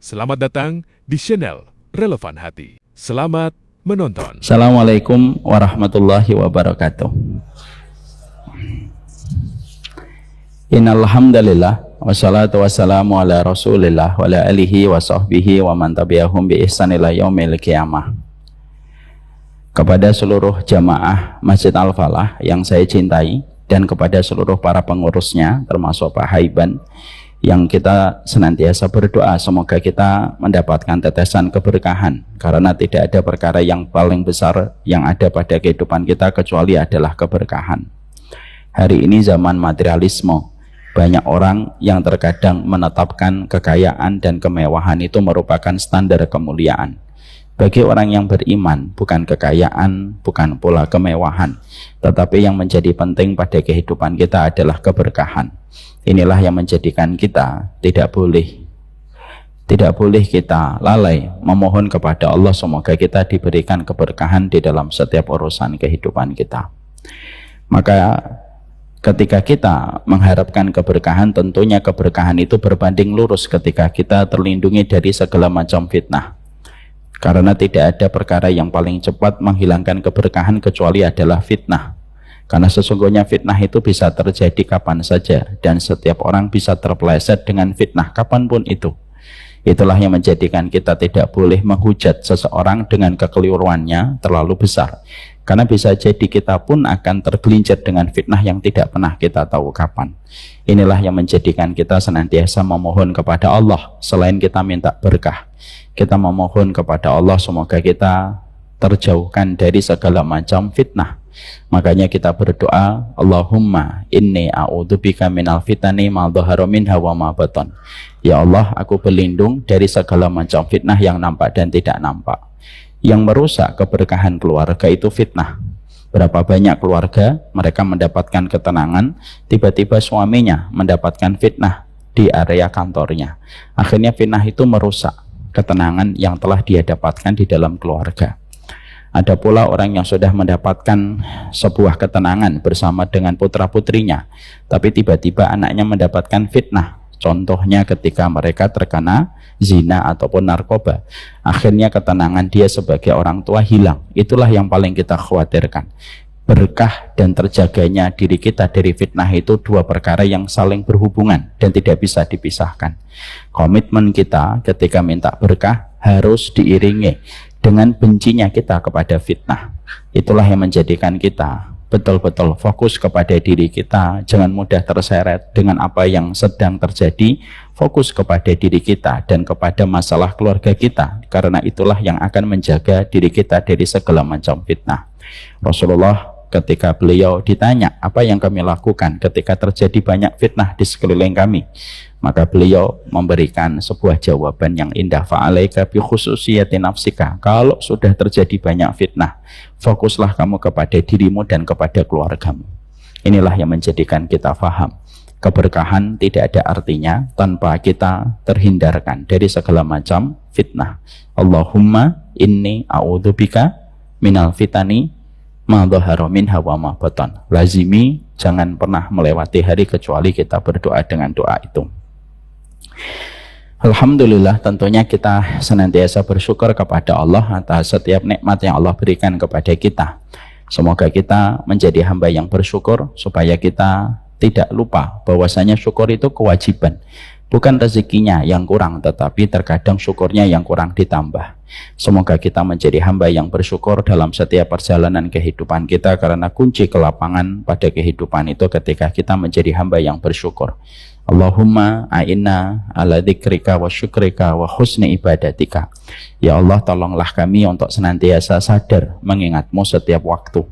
Selamat datang di channel Relevan Hati. Selamat menonton. Assalamualaikum warahmatullahi wabarakatuh. Innal hamdalillah wassalatu wassalamu ala Rasulillah wa ala alihi wa sahbihi wa man tabi'ahum bi ihsan ila yaumil qiyamah. Kepada seluruh jamaah Masjid Al-Falah yang saya cintai dan kepada seluruh para pengurusnya termasuk Pak Haiban, yang kita senantiasa berdoa semoga kita mendapatkan tetesan keberkahan, karena tidak ada perkara yang paling besar yang ada pada kehidupan kita kecuali adalah keberkahan. Hari ini zaman materialisme, banyak orang yang terkadang menetapkan kekayaan dan kemewahan itu merupakan standar kemuliaan. Bagi orang yang beriman, bukan kekayaan, bukan pula kemewahan, tetapi yang menjadi penting pada kehidupan kita adalah keberkahan. Inilah yang menjadikan kita tidak boleh kita lalai memohon kepada Allah semoga kita diberikan keberkahan di dalam setiap urusan kehidupan kita. Maka ketika kita mengharapkan keberkahan, tentunya keberkahan itu berbanding lurus ketika kita terlindungi dari segala macam fitnah. Karena tidak ada perkara yang paling cepat menghilangkan keberkahan kecuali adalah fitnah. Karena sesungguhnya fitnah itu bisa terjadi kapan saja, dan setiap orang bisa terpeleset dengan fitnah kapanpun itu. Itulah yang menjadikan kita tidak boleh menghujat seseorang dengan kekeliruannya terlalu besar, karena bisa jadi kita pun akan tergelincir dengan fitnah yang tidak pernah kita tahu kapan. Inilah yang menjadikan kita senantiasa memohon kepada Allah. Selain kita minta berkah, kita memohon kepada Allah semoga kita terjauhkan dari segala macam fitnah. Makanya kita berdoa, Allahumma inni a'udzubika minal fitani ma dhahara minha wa ma batan. Ya Allah, aku berlindung dari segala macam fitnah yang nampak dan tidak nampak. Yang merusak keberkahan keluarga itu fitnah. Berapa banyak keluarga mereka mendapatkan ketenangan, tiba-tiba suaminya mendapatkan fitnah di area kantornya. Akhirnya fitnah itu merusak ketenangan yang telah dia dapatkan di dalam keluarga. Ada pula orang yang sudah mendapatkan sebuah ketenangan bersama dengan putra-putrinya, tapi tiba-tiba anaknya mendapatkan fitnah. Contohnya ketika mereka terkena zina ataupun narkoba. Akhirnya ketenangan dia sebagai orang tua hilang. Itulah yang paling kita khawatirkan. Berkah dan terjaganya diri kita dari fitnah itu dua perkara yang saling berhubungan dan tidak bisa dipisahkan. Komitmen kita ketika minta berkah harus diiringi dengan bencinya kita kepada fitnah. Itulah yang menjadikan kita betul-betul fokus kepada diri kita, jangan mudah terseret dengan apa yang sedang terjadi, fokus kepada diri kita dan kepada masalah keluarga kita, karena itulah yang akan menjaga diri kita dari segala macam fitnah. Rasulullah ketika beliau ditanya apa yang kami lakukan ketika terjadi banyak fitnah di sekeliling kami, maka beliau memberikan sebuah jawaban yang indah. Fa'alaika bi khususiyati nafsika. Kalau sudah terjadi banyak fitnah, fokuslah kamu kepada dirimu dan kepada keluargamu. Inilah yang menjadikan kita faham keberkahan tidak ada artinya tanpa kita terhindarkan dari segala macam fitnah. Allahumma inni a'udzubika minal fitani ma dhahara minha wa ma batan. Lazimi, jangan pernah melewati hari kecuali kita berdoa dengan doa itu. Alhamdulillah, tentunya kita senantiasa bersyukur kepada Allah atas setiap nikmat yang Allah berikan kepada kita. Semoga kita menjadi hamba yang bersyukur, supaya kita tidak lupa bahwasanya syukur itu kewajiban. Bukan rezekinya yang kurang, tetapi terkadang syukurnya yang kurang ditambah. Semoga kita menjadi hamba yang bersyukur dalam setiap perjalanan kehidupan kita, karena kunci kelapangan pada kehidupan itu ketika kita menjadi hamba yang bersyukur. Allahumma a'inna ala dzikrika wa syukrika wa husni ibadatika. Ya Allah, tolonglah kami untuk senantiasa sadar mengingatmu setiap waktu,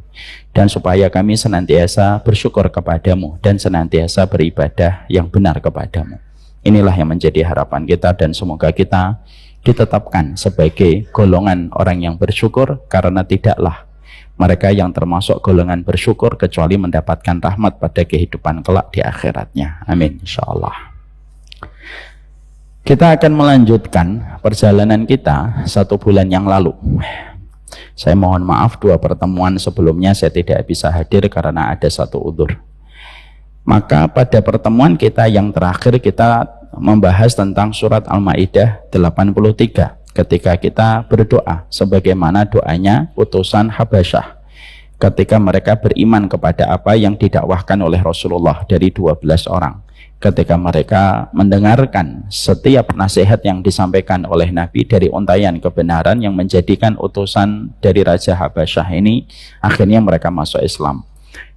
dan supaya kami senantiasa bersyukur kepadamu dan senantiasa beribadah yang benar kepadamu. Inilah yang menjadi harapan kita, dan semoga kita ditetapkan sebagai golongan orang yang bersyukur, karena tidaklah mereka yang termasuk golongan bersyukur kecuali mendapatkan rahmat pada kehidupan kelak di akhiratnya. Amin, insyaallah. Kita akan melanjutkan perjalanan kita 1 bulan yang lalu. Saya mohon maaf, 2 pertemuan sebelumnya saya tidak bisa hadir karena ada satu udzur. Maka pada pertemuan kita yang terakhir kita membahas tentang surat Al-Maidah 83 ketika kita berdoa sebagaimana doanya utusan Habasyah ketika mereka beriman kepada apa yang didakwahkan oleh Rasulullah dari 12 orang. Ketika mereka mendengarkan setiap nasihat yang disampaikan oleh Nabi dari untayan kebenaran yang menjadikan utusan dari Raja Habasyah ini, akhirnya mereka masuk Islam.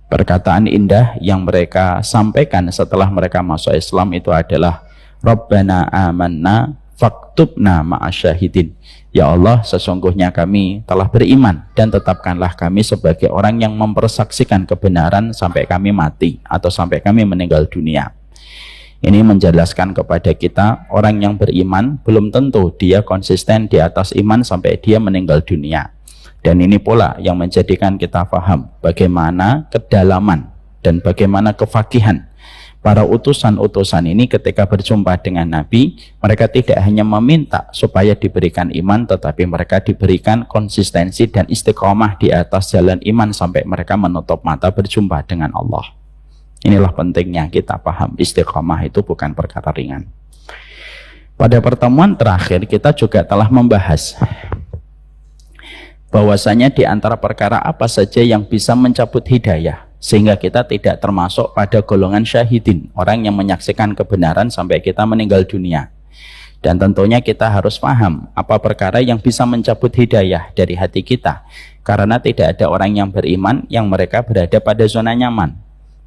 Perkataan indah yang mereka sampaikan setelah mereka masuk Islam itu adalah Rabbana amanna faktubna ma'asyahidin. Ya Allah, sesungguhnya kami telah beriman dan tetapkanlah kami sebagai orang yang mempersaksikan kebenaran sampai kami mati atau sampai kami meninggal dunia. Ini menjelaskan kepada kita orang yang beriman belum tentu dia konsisten di atas iman sampai dia meninggal dunia. Dan ini pula yang menjadikan kita paham bagaimana kedalaman dan bagaimana kefakihan para utusan-utusan ini ketika berjumpa dengan Nabi. Mereka tidak hanya meminta supaya diberikan iman, tetapi mereka diberikan konsistensi dan istiqomah di atas jalan iman sampai mereka menutup mata berjumpa dengan Allah. Inilah pentingnya kita paham istiqomah itu bukan perkara ringan. Pada pertemuan terakhir kita juga telah membahas bahwasanya di antara perkara apa saja yang bisa mencabut hidayah sehingga kita tidak termasuk pada golongan syahidin, orang yang menyaksikan kebenaran sampai kita meninggal dunia. Dan tentunya kita harus paham apa perkara yang bisa mencabut hidayah dari hati kita, karena tidak ada orang yang beriman yang mereka berada pada zona nyaman.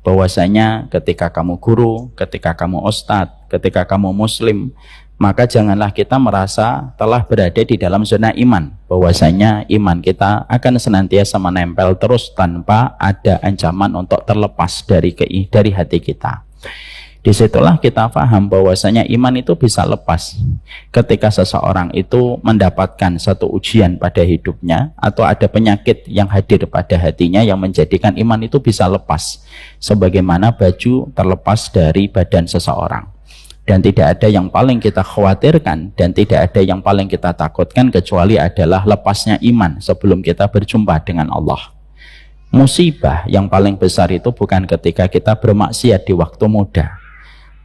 Bahwasanya ketika kamu guru, ketika kamu ustadz, ketika kamu muslim, maka janganlah kita merasa telah berada di dalam zona iman. Bahwasanya iman kita akan senantiasa menempel terus tanpa ada ancaman untuk terlepas dari hati kita. Disitulah kita paham bahwasanya iman itu bisa lepas ketika seseorang itu mendapatkan satu ujian pada hidupnya atau ada penyakit yang hadir pada hatinya yang menjadikan iman itu bisa lepas sebagaimana baju terlepas dari badan seseorang. Dan tidak ada yang paling kita khawatirkan dan tidak ada yang paling kita takutkan kecuali adalah lepasnya iman sebelum kita berjumpa dengan Allah. Musibah yang paling besar itu bukan ketika kita bermaksiat di waktu muda.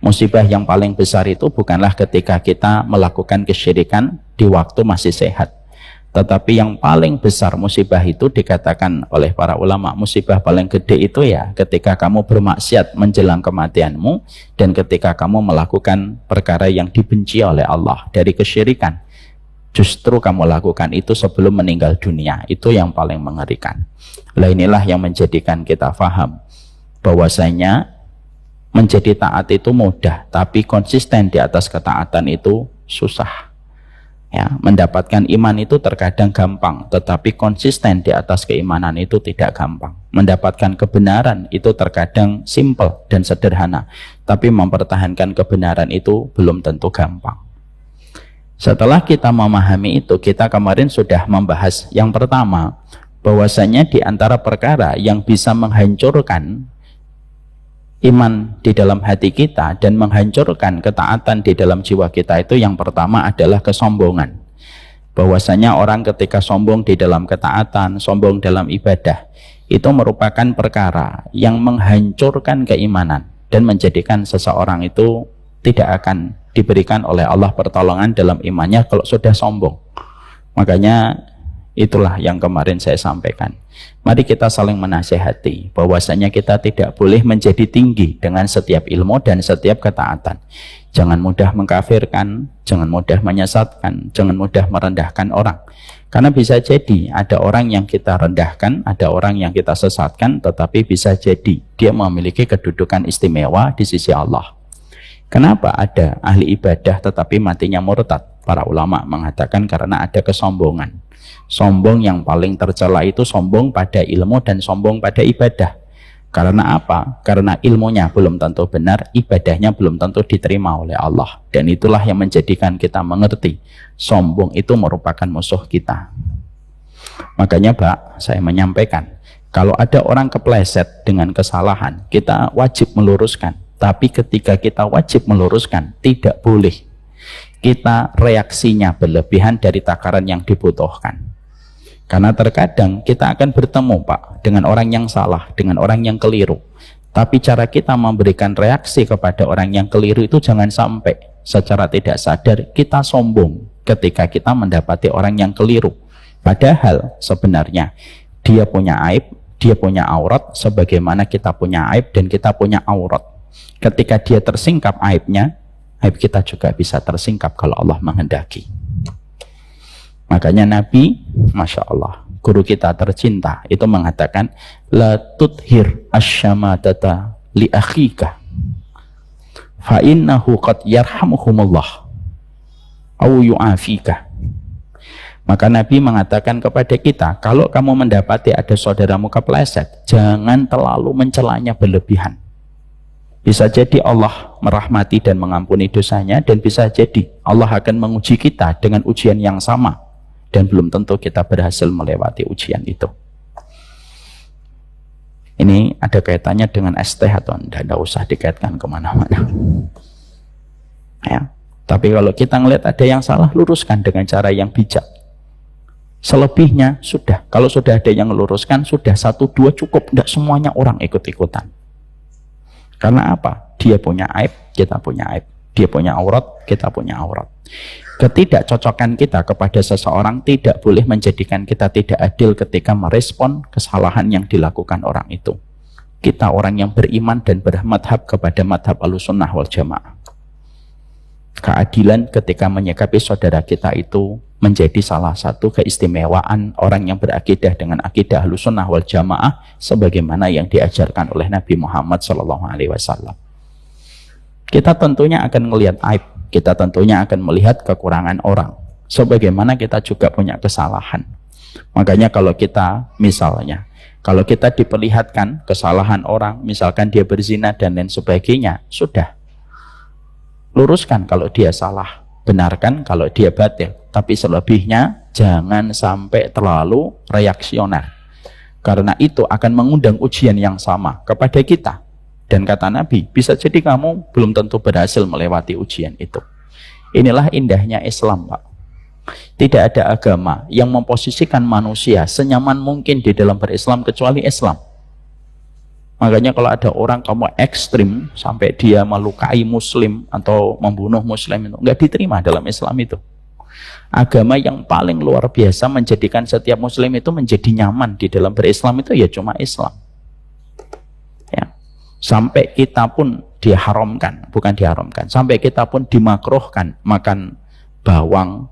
Musibah yang paling besar itu bukanlah ketika kita melakukan kesyirikan di waktu masih sehat. Tetapi yang paling besar musibah itu dikatakan oleh para ulama, musibah paling gede itu ya ketika kamu bermaksiat menjelang kematianmu dan ketika kamu melakukan perkara yang dibenci oleh Allah dari kesyirikan. Justru kamu lakukan itu sebelum meninggal dunia. Itu yang paling mengerikan. Lah inilah yang menjadikan kita faham bahwasanya menjadi taat itu mudah, tapi konsisten di atas ketaatan itu susah. Ya, mendapatkan iman itu terkadang gampang, tetapi konsisten di atas keimanan itu tidak gampang. Mendapatkan kebenaran itu terkadang simple dan sederhana, tapi mempertahankan kebenaran itu belum tentu gampang. Setelah kita memahami itu, kita kemarin sudah membahas yang pertama, bahwasanya di antara perkara yang bisa menghancurkan iman di dalam hati kita dan menghancurkan ketaatan di dalam jiwa kita itu yang pertama adalah kesombongan. Bahwasanya orang ketika sombong di dalam ketaatan, sombong dalam ibadah, itu merupakan perkara yang menghancurkan keimanan dan menjadikan seseorang itu tidak akan diberikan oleh Allah pertolongan dalam imannya kalau sudah sombong. Makanya itulah yang kemarin saya sampaikan. Mari kita saling menasihati bahwasanya kita tidak boleh menjadi tinggi dengan setiap ilmu dan setiap ketaatan. Jangan mudah mengkafirkan, jangan mudah menyesatkan, jangan mudah merendahkan orang. Karena bisa jadi ada orang yang kita rendahkan, ada orang yang kita sesatkan, tetapi bisa jadi dia memiliki kedudukan istimewa di sisi Allah. Kenapa ada ahli ibadah tetapi matinya murtad? Para ulama mengatakan karena ada kesombongan. Sombong yang paling tercela itu sombong pada ilmu dan sombong pada ibadah. Karena apa? Karena ilmunya belum tentu benar, ibadahnya belum tentu diterima oleh Allah. Dan itulah yang menjadikan kita mengerti sombong itu merupakan musuh kita. Makanya Pak, saya menyampaikan, kalau ada orang kepleset dengan kesalahan, kita wajib meluruskan. Tapi ketika kita wajib meluruskan, tidak boleh kita reaksinya berlebihan dari takaran yang dibutuhkan. Karena terkadang kita akan bertemu Pak dengan orang yang salah, dengan orang yang keliru. Tapi cara kita memberikan reaksi kepada orang yang keliru itu jangan sampai secara tidak sadar kita sombong ketika kita mendapati orang yang keliru. Padahal sebenarnya dia punya aib, dia punya aurat sebagaimana kita punya aib dan kita punya aurat. Ketika dia tersingkap aibnya, aib kita juga bisa tersingkap kalau Allah menghendaki. Makanya Nabi, Masya Allah, guru kita tercinta itu mengatakan, la tudhir asyamadata li akhika fa innahu qad yarhamuhumullah au yu'afika. Maka Nabi mengatakan kepada kita, kalau kamu mendapati ada saudaramu kepleset, jangan terlalu mencelanya berlebihan. Bisa jadi Allah merahmati dan mengampuni dosanya, dan bisa jadi Allah akan menguji kita dengan ujian yang sama, dan belum tentu kita berhasil melewati ujian itu. Ini ada kaitannya dengan ST atau tidak usah dikaitkan kemana-mana. Ya. Tapi kalau kita ngelihat ada yang salah, luruskan dengan cara yang bijak. Selebihnya sudah, kalau sudah ada yang meluruskan, sudah 1-2 cukup, tidak semuanya orang ikut-ikutan. Karena apa? Dia punya aib, kita punya aib. Dia punya aurat, kita punya aurat. Ketidakcocokan kita kepada seseorang tidak boleh menjadikan kita tidak adil ketika merespon kesalahan yang dilakukan orang itu. Kita orang yang beriman dan bermadhab kepada madhab Ahlussunnah wal Jamaah. Keadilan ketika menyikapi saudara kita itu menjadi salah satu keistimewaan orang yang berakidah dengan akidah Ahlussunnah wal Jamaah sebagaimana yang diajarkan oleh Nabi Muhammad SAW. Kita tentunya akan melihat aib, kita tentunya akan melihat kekurangan orang, sebagaimana kita juga punya kesalahan. Makanya kalau kita misalnya, kalau kita diperlihatkan kesalahan orang, misalkan dia berzina dan lain sebagainya, sudah, luruskan kalau dia salah, benarkan kalau dia batil. Tapi selebihnya jangan sampai terlalu reaksioner, karena itu akan mengundang ujian yang sama kepada kita. Dan kata Nabi, bisa jadi kamu belum tentu berhasil melewati ujian itu. Inilah indahnya Islam, Pak. Tidak ada agama yang memposisikan manusia senyaman mungkin di dalam berislam kecuali Islam. Makanya kalau ada orang kamu ekstrim sampai dia melukai muslim atau membunuh muslim, itu nggak diterima dalam Islam itu. Agama yang paling luar biasa menjadikan setiap muslim itu menjadi nyaman di dalam berislam itu ya cuma Islam. Ya. Sampai kita pun diharamkan, bukan diharamkan, sampai kita pun dimakruhkan makan bawang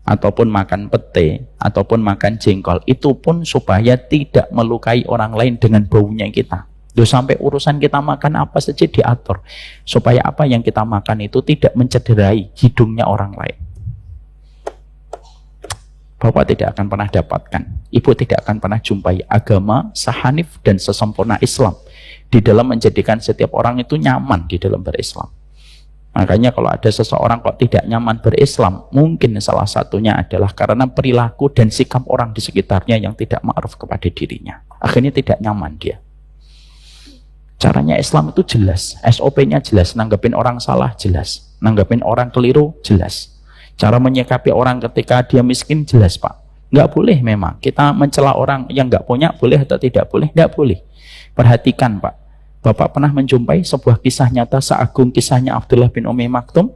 ataupun makan pete ataupun makan jengkol, itu pun supaya tidak melukai orang lain dengan baunya kita. Duh, sampai urusan kita makan apa saja diatur supaya apa yang kita makan itu tidak mencederai hidungnya orang lain. Bapak tidak akan pernah dapatkan, ibu tidak akan pernah jumpai agama sehanif dan sesempurna Islam di dalam menjadikan setiap orang itu nyaman di dalam berislam. Makanya kalau ada seseorang kok tidak nyaman berislam, mungkin salah satunya adalah karena perilaku dan sikap orang di sekitarnya yang tidak ma'ruf kepada dirinya. Akhirnya tidak nyaman dia. Caranya Islam itu jelas, SOP-nya jelas, nanggepin orang salah jelas, nanggepin orang keliru jelas. Cara menyikapi orang ketika dia miskin jelas, Pak. Nggak boleh memang kita mencela orang yang nggak punya, boleh atau tidak boleh? Nggak boleh. Perhatikan, Pak. Bapak pernah menjumpai sebuah kisah nyata seagung kisahnya Abdullah bin Umi Maktum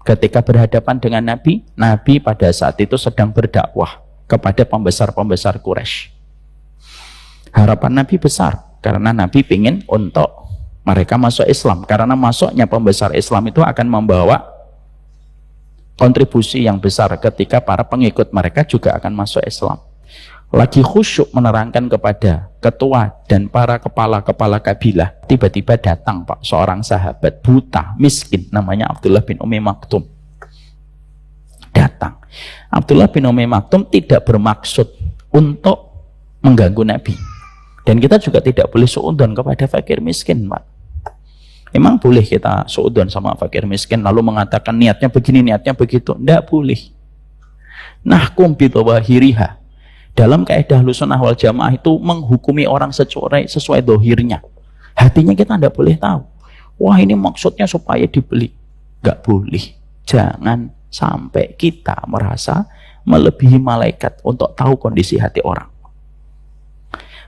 ketika berhadapan dengan Nabi. Nabi pada saat itu sedang berdakwah kepada pembesar-pembesar Quraisy. Harapan Nabi besar karena Nabi ingin untuk mereka masuk Islam, karena masuknya pembesar Islam itu akan membawa kontribusi yang besar ketika para pengikut mereka juga akan masuk Islam. Lagi khusyuk menerangkan kepada ketua dan para kepala-kepala kabilah, tiba-tiba datang, Pak, seorang sahabat buta, miskin, namanya Abdullah bin Umi Maktum. Datang. Abdullah bin Umi Maktum tidak bermaksud untuk mengganggu Nabi. Dan kita juga tidak boleh suudzon kepada fakir miskin, Pak. Emang boleh kita suudzon sama fakir miskin lalu mengatakan niatnya begini, niatnya begitu? Tidak boleh. Nahkum bidawahiriha. Dalam kaidah Ahlussunnah wal Jamaah itu menghukumi orang sesuai dohirnya. Hatinya kita tidak boleh tahu. Wah, ini maksudnya supaya dibeli. Nggak boleh. Jangan sampai kita merasa melebihi malaikat untuk tahu kondisi hati orang.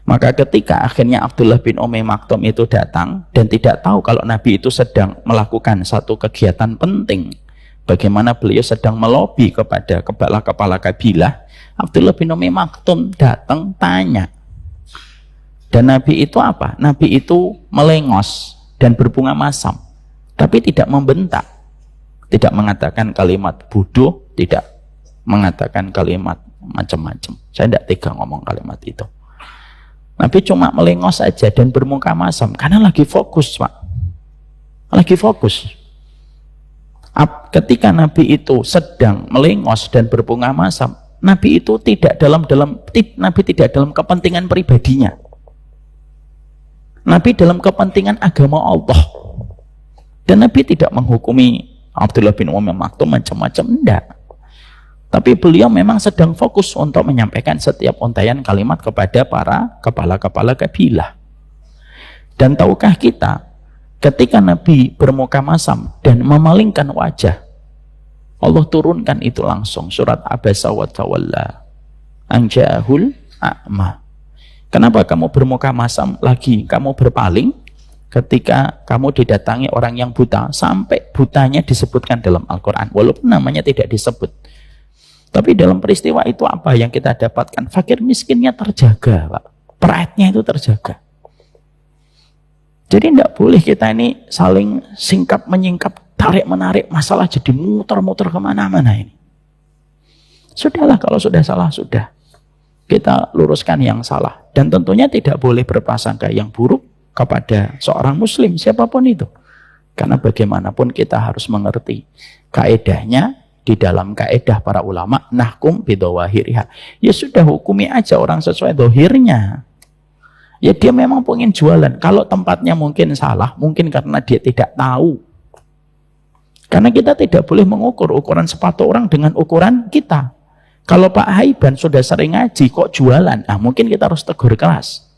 Maka ketika akhirnya Abdullah bin Maktum itu datang dan tidak tahu kalau Nabi itu sedang melakukan satu kegiatan penting, bagaimana beliau sedang melobi kepada kepala-kepala kabilah, Abdullah bin Maktum datang tanya. Dan Nabi itu apa? Nabi itu melengos dan berbunga masam, tapi tidak membentak, tidak mengatakan kalimat bodoh, tidak mengatakan kalimat macam-macam. Saya tidak tega ngomong kalimat itu. Nabi cuma melengos saja dan bermuka masam karena lagi fokus, Pak. Lagi fokus. Ketika Nabi itu sedang melengos dan berbunga masam, Nabi itu tidak dalam kepentingan pribadinya. Nabi dalam kepentingan agama Allah. Dan Nabi tidak menghukumi Abdullah bin Maktum macam-macam, enggak. Tapi beliau memang sedang fokus untuk menyampaikan setiap untayan kalimat kepada para kepala-kepala kabilah. Dan tahukah kita, ketika Nabi bermuka masam dan memalingkan wajah, Allah turunkan itu langsung surat Abasa wa Tawalla an ja'ahul a'ma. Kenapa kamu bermuka masam lagi? Kamu berpaling ketika kamu didatangi orang yang buta, sampai butanya disebutkan dalam Al-Quran, walaupun namanya tidak disebut. Tapi dalam peristiwa itu apa yang kita dapatkan? Fakir miskinnya terjaga, Pak. Pride-nya itu terjaga. Jadi tidak boleh kita ini saling singkap menyingkap, tarik menarik, masalah jadi muter-muter kemana-mana ini. Sudahlah, kalau sudah salah, sudah. Kita luruskan yang salah. Dan tentunya tidak boleh berprasangka yang buruk kepada seorang muslim, siapapun itu. Karena bagaimanapun kita harus mengerti kaedahnya. Di dalam kaedah para ulama, nahkum bidawahiriha. Ya sudah, hukumi aja orang sesuai dohirnya. Ya dia memang pengen jualan. Kalau tempatnya mungkin salah, mungkin karena dia tidak tahu. Karena kita tidak boleh mengukur ukuran sepatu orang dengan ukuran kita. Kalau Pak Haiban sudah sering ngaji kok jualan, mungkin kita harus tegur keras.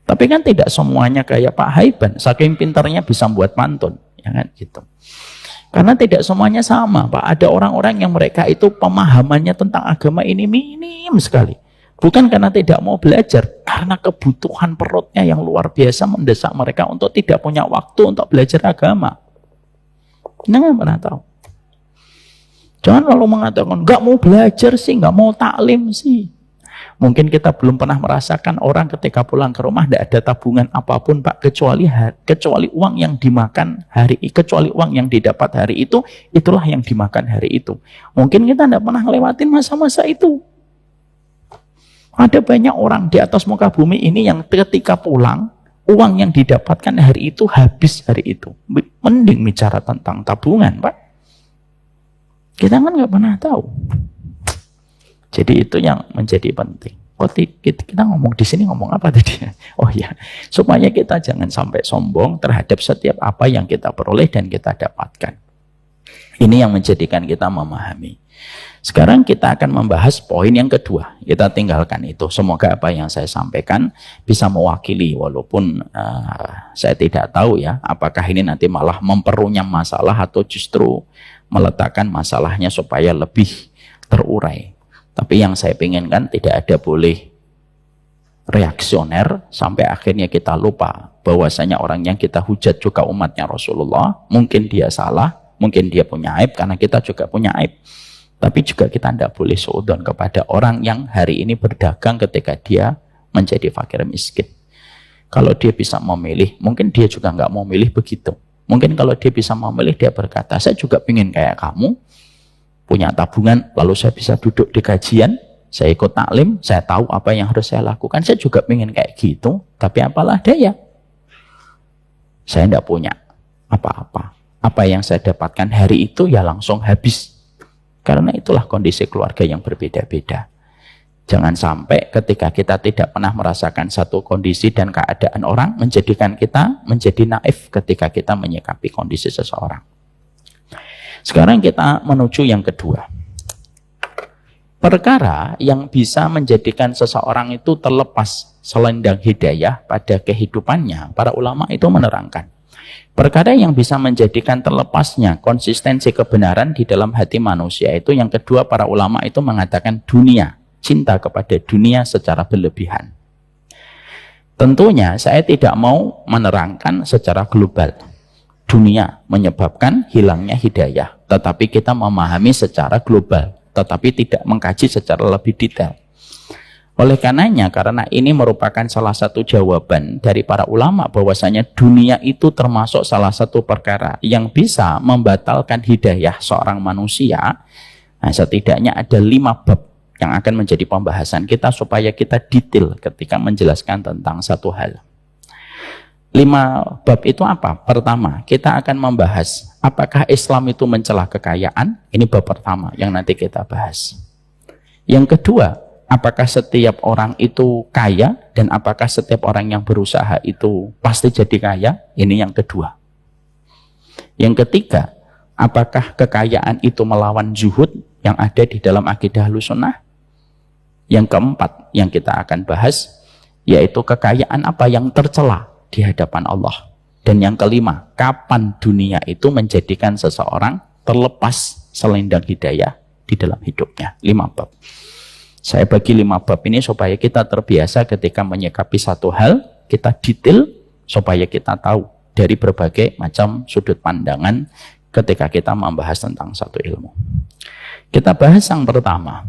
Tapi kan tidak semuanya kayak Pak Haiban, saking pintarnya bisa buat pantun, ya kan gitu. Karena tidak semuanya sama, Pak. Ada orang-orang yang mereka itu pemahamannya tentang agama ini minim sekali. Bukan karena tidak mau belajar, karena kebutuhan perutnya yang luar biasa mendesak mereka untuk tidak punya waktu untuk belajar agama. Kita nggak pernah tahu. Jangan lalu mengatakan, nggak mau belajar sih, nggak mau taklim sih. Mungkin kita belum pernah merasakan orang ketika pulang ke rumah tidak ada tabungan apapun, Pak, kecuali uang yang dimakan hari itu, kecuali uang yang didapat hari itu, itulah yang dimakan hari itu. Mungkin kita tidak pernah lewatin masa-masa itu. Ada banyak orang di atas muka bumi ini yang ketika pulang, uang yang didapatkan hari itu habis hari itu. Mending bicara tentang tabungan, Pak. Kita kan nggak pernah tahu. Jadi itu yang menjadi penting. Kita ngomong di sini ngomong apa tadi? Oh ya, supaya kita jangan sampai sombong terhadap setiap apa yang kita peroleh dan kita dapatkan. Ini yang menjadikan kita memahami. Sekarang kita akan membahas poin yang kedua. Kita tinggalkan itu. Semoga apa yang saya sampaikan bisa mewakili, walaupun saya tidak tahu ya, apakah ini nanti malah memperunyam masalah atau justru meletakkan masalahnya supaya lebih terurai. Tapi yang saya inginkan tidak ada boleh reaksioner sampai akhirnya kita lupa bahwasanya orang yang kita hujat juga umatnya Rasulullah. Mungkin dia salah, mungkin dia punya aib, karena kita juga punya aib. Tapi juga kita tidak boleh suudzon kepada orang yang hari ini berdagang ketika dia menjadi fakir miskin. Kalau dia bisa memilih, mungkin dia juga nggak mau milih begitu. Mungkin kalau dia bisa memilih, dia berkata, saya juga ingin kayak kamu, punya tabungan, lalu saya bisa duduk di kajian, saya ikut taklim, saya tahu apa yang harus saya lakukan, saya juga ingin kayak gitu, tapi apalah daya. Saya tidak punya apa-apa. Apa yang saya dapatkan hari itu ya langsung habis. Karena itulah kondisi keluarga yang berbeda-beda. Jangan sampai ketika kita tidak pernah merasakan satu kondisi dan keadaan orang, menjadikan kita menjadi naif ketika kita menyikapi kondisi seseorang. Sekarang kita menuju yang kedua. Perkara yang bisa menjadikan seseorang itu terlepas selendang hidayah pada kehidupannya, para ulama itu menerangkan. Perkara yang bisa menjadikan terlepasnya konsistensi kebenaran di dalam hati manusia itu, yang kedua, para ulama itu mengatakan dunia, cinta kepada dunia secara berlebihan. Tentunya saya tidak mau menerangkan secara global dunia menyebabkan hilangnya hidayah, tetapi kita memahami secara global, tetapi tidak mengkaji secara lebih detail. Oleh karenanya, karena ini merupakan salah satu jawaban dari para ulama bahwasanya dunia itu termasuk salah satu perkara yang bisa membatalkan hidayah seorang manusia. Nah, setidaknya ada 5 bab yang akan menjadi pembahasan kita supaya kita detail ketika menjelaskan tentang satu hal. 5 bab itu apa? Pertama, kita akan membahas apakah Islam itu mencela kekayaan. Ini bab pertama yang nanti kita bahas. Yang kedua, apakah setiap orang itu kaya dan apakah setiap orang yang berusaha itu pasti jadi kaya? Ini yang kedua. Yang ketiga, apakah kekayaan itu melawan zuhud yang ada di dalam akidah Ahlussunnah? Yang keempat yang kita akan bahas yaitu kekayaan apa yang tercela di hadapan Allah. Dan yang kelima, kapan dunia itu menjadikan seseorang terlepas selendang hidayah di dalam hidupnya. 5 bab. Saya bagi 5 bab ini supaya kita terbiasa ketika menyikapi satu hal, kita detail supaya kita tahu dari berbagai macam sudut pandangan ketika kita membahas tentang satu ilmu. Kita bahas yang pertama.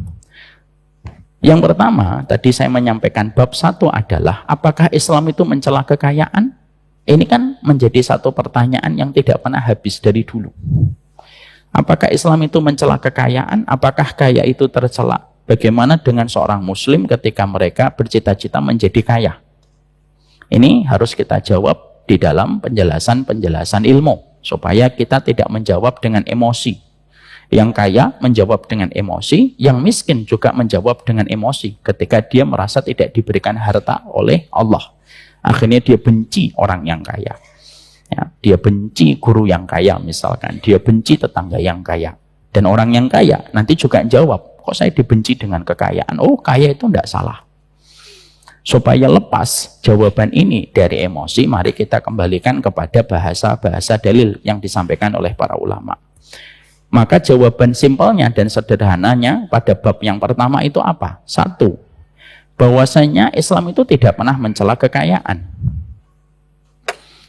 Yang pertama, tadi saya menyampaikan bab 1 adalah apakah Islam itu mencela kekayaan? Ini kan menjadi satu pertanyaan yang tidak pernah habis dari dulu. Apakah Islam itu mencela kekayaan? Apakah kaya itu tercela? Bagaimana dengan seorang muslim ketika mereka bercita-cita menjadi kaya? Ini harus kita jawab di dalam penjelasan-penjelasan ilmu, supaya kita tidak menjawab dengan emosi. Yang kaya menjawab dengan emosi, yang miskin juga menjawab dengan emosi ketika dia merasa tidak diberikan harta oleh Allah. Akhirnya dia benci orang yang kaya. Ya, dia benci guru yang kaya misalkan, dia benci tetangga yang kaya. Dan orang yang kaya nanti juga jawab, kok saya dibenci dengan kekayaan? Oh, kaya itu tidak salah. Supaya lepas jawaban ini dari emosi, mari kita kembalikan kepada bahasa-bahasa dalil yang disampaikan oleh para ulama. Maka jawaban simpelnya dan sederhananya pada bab yang pertama itu apa? 1. Bahwasanya Islam itu tidak pernah mencela kekayaan.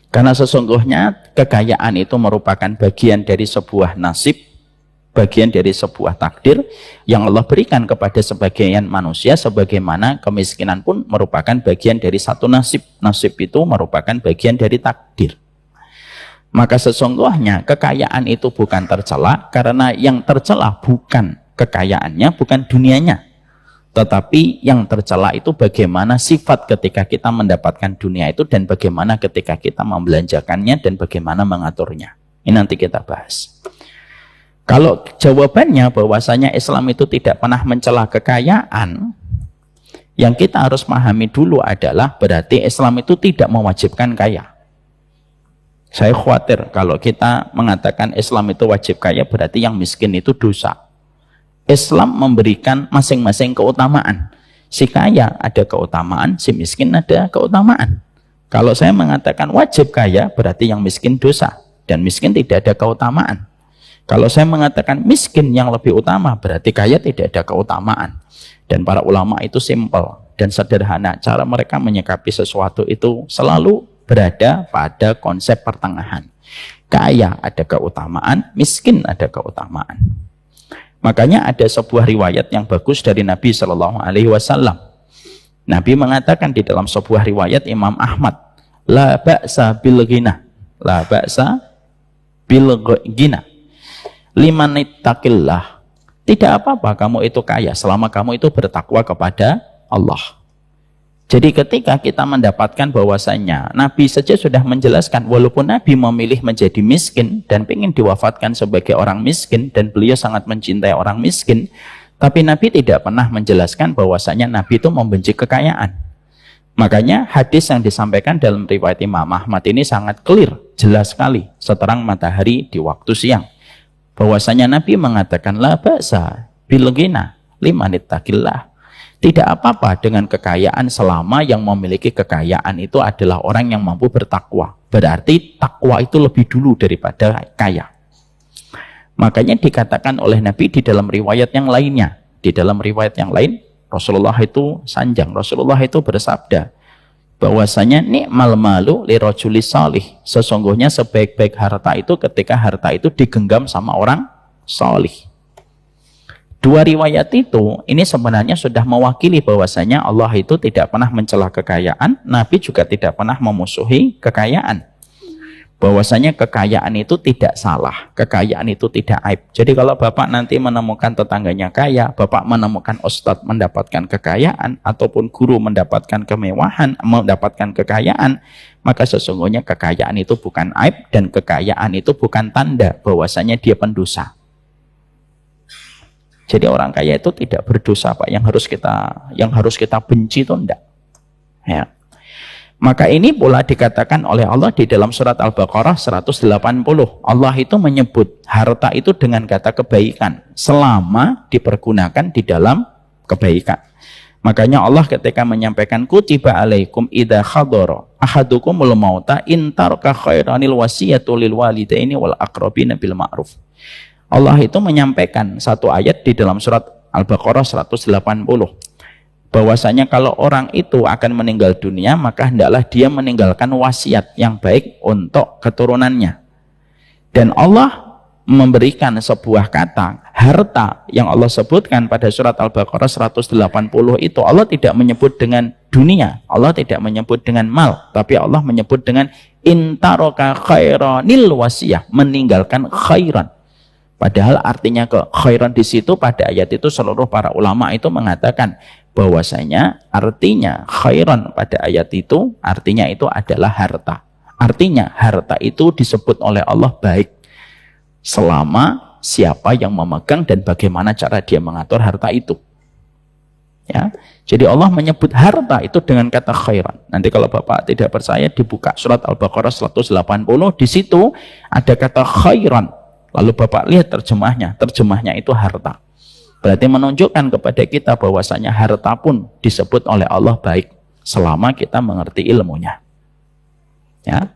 Karena sesungguhnya kekayaan itu merupakan bagian dari sebuah nasib, bagian dari sebuah takdir yang Allah berikan kepada sebagian manusia, sebagaimana kemiskinan pun merupakan bagian dari satu nasib. Nasib itu merupakan bagian dari takdir. Maka sesungguhnya kekayaan itu bukan tercela, karena yang tercela bukan kekayaannya, bukan dunianya, tetapi yang tercela itu bagaimana sifat ketika kita mendapatkan dunia itu dan bagaimana ketika kita membelanjakannya dan bagaimana mengaturnya. Ini nanti kita bahas. Kalau jawabannya bahwasanya Islam itu tidak pernah mencela kekayaan, yang kita harus pahami dulu adalah berarti Islam itu tidak mewajibkan kaya. Saya khawatir kalau kita mengatakan Islam itu wajib kaya, berarti yang miskin itu dosa. Islam memberikan masing-masing keutamaan. Si kaya ada keutamaan, si miskin ada keutamaan. Kalau saya mengatakan wajib kaya, berarti yang miskin dosa. Dan miskin tidak ada keutamaan. Kalau saya mengatakan miskin yang lebih utama, berarti kaya tidak ada keutamaan. Dan para ulama itu simpel dan sederhana. Cara mereka menyikapi sesuatu itu selalu berada pada konsep pertengahan. Kaya ada keutamaan, miskin ada keutamaan. Makanya ada sebuah riwayat yang bagus dari Nabi Shallallahu Alaihi Wasallam. Nabi mengatakan di dalam sebuah riwayat Imam Ahmad, la ba'sa bil ghina, la ba'sa bil ghina, liman ittaqillah. Tidak apa-apa kamu itu kaya selama kamu itu bertakwa kepada Allah. Jadi ketika kita mendapatkan bahwasanya Nabi saja sudah menjelaskan, walaupun Nabi memilih menjadi miskin dan ingin diwafatkan sebagai orang miskin dan beliau sangat mencintai orang miskin, tapi Nabi tidak pernah menjelaskan bahwasanya Nabi itu membenci kekayaan. Makanya hadis yang disampaikan dalam riwayat Imam Ahmad ini sangat clear, jelas sekali, seterang matahari di waktu siang. Bahwasanya Nabi mengatakan la ba'sa bil ghina liman ittaqillah. Tidak apa-apa dengan kekayaan selama yang memiliki kekayaan itu adalah orang yang mampu bertakwa. Berarti takwa itu lebih dulu daripada kaya. Makanya dikatakan oleh Nabi di dalam riwayat yang lainnya. Di dalam riwayat yang lain, Rasulullah itu sanjang. Rasulullah itu bersabda, bahwasanya ni'mal malu lirajuli salih, sesungguhnya sebaik-baik harta itu ketika harta itu digenggam sama orang salih. Dua riwayat itu ini sebenarnya sudah mewakili bahwasanya Allah itu tidak pernah mencela kekayaan, Nabi juga tidak pernah memusuhi kekayaan. Bahwasanya kekayaan itu tidak salah, kekayaan itu tidak aib. Jadi kalau Bapak nanti menemukan tetangganya kaya, Bapak menemukan ustadz mendapatkan kekayaan, ataupun guru mendapatkan kemewahan, mendapatkan kekayaan, maka sesungguhnya kekayaan itu bukan aib, dan kekayaan itu bukan tanda bahwasanya dia pendosa. Jadi orang kaya itu tidak berdosa, Pak. Yang harus kita benci itu enggak. Ya. Maka ini pula dikatakan oleh Allah di dalam surat Al-Baqarah 180. Allah itu menyebut harta itu dengan kata kebaikan selama dipergunakan di dalam kebaikan. Makanya Allah ketika menyampaikan kutiba alaikum idza hadara ahadukumul mauta in taraka khairanil wasiyatu lil walidaini wal aqrabina bil ma'ruf. Allah itu menyampaikan satu ayat di dalam surat Al-Baqarah 180. Bahwasanya kalau orang itu akan meninggal dunia, maka hendaklah dia meninggalkan wasiat yang baik untuk keturunannya. Dan Allah memberikan sebuah kata harta yang Allah sebutkan pada surat Al-Baqarah 180 itu, Allah tidak menyebut dengan dunia, Allah tidak menyebut dengan mal, tapi Allah menyebut dengan intaroka khairanil wasiyah, meninggalkan khairan. Padahal artinya khairan di situ pada ayat itu seluruh para ulama itu mengatakan bahwasanya artinya khairan pada ayat itu artinya itu adalah harta. Artinya harta itu disebut oleh Allah baik selama siapa yang memegang dan bagaimana cara dia mengatur harta itu. Ya. Jadi Allah menyebut harta itu dengan kata khairan. Nanti kalau Bapak tidak percaya dibuka surat Al-Baqarah 180, di situ ada kata khairan. Lalu Bapak lihat terjemahnya. Terjemahnya itu harta. Berarti menunjukkan kepada kita bahwasanya harta pun disebut oleh Allah baik selama kita mengerti ilmunya. Ya.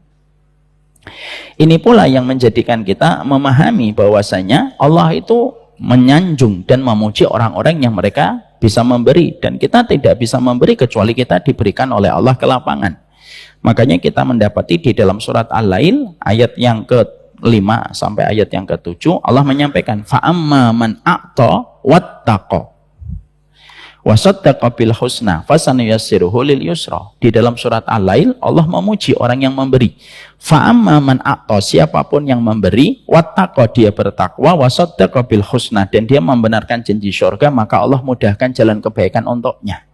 Ini pula yang menjadikan kita memahami bahwasanya Allah itu menyanjung dan memuji orang-orang yang mereka bisa memberi, dan kita tidak bisa memberi kecuali kita diberikan oleh Allah ke lapangan. Makanya kita mendapati di dalam surat Al-Lail ayat yang ke-5 sampai ayat yang ke-7 Allah menyampaikan fa'amma man a'ta wattaqa wasaddaqa bil husna fasanuyassiruhu lil yusra. Di dalam surat Al-Lail Allah memuji orang yang memberi. Fa'amma man a'ta, siapapun yang memberi, wattaqa, dia bertakwa, wasaddaqa bil husna, dan dia membenarkan janji surga, maka Allah mudahkan jalan kebaikan untuknya.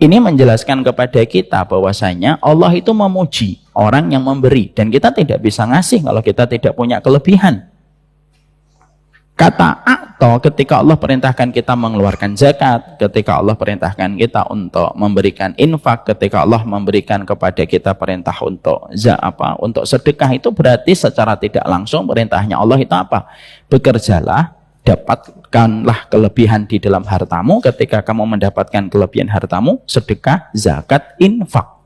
Ini menjelaskan kepada kita bahwasanya Allah itu memuji orang yang memberi, dan kita tidak bisa ngasih kalau kita tidak punya kelebihan. Kata a'ta ketika Allah perintahkan kita mengeluarkan zakat, ketika Allah perintahkan kita untuk memberikan infak, ketika Allah memberikan kepada kita perintah untuk untuk sedekah, itu berarti secara tidak langsung perintahnya Allah itu apa? Bekerjalah, dapatkanlah kelebihan di dalam hartamu. Ketika kamu mendapatkan kelebihan hartamu, sedekah, zakat, infak.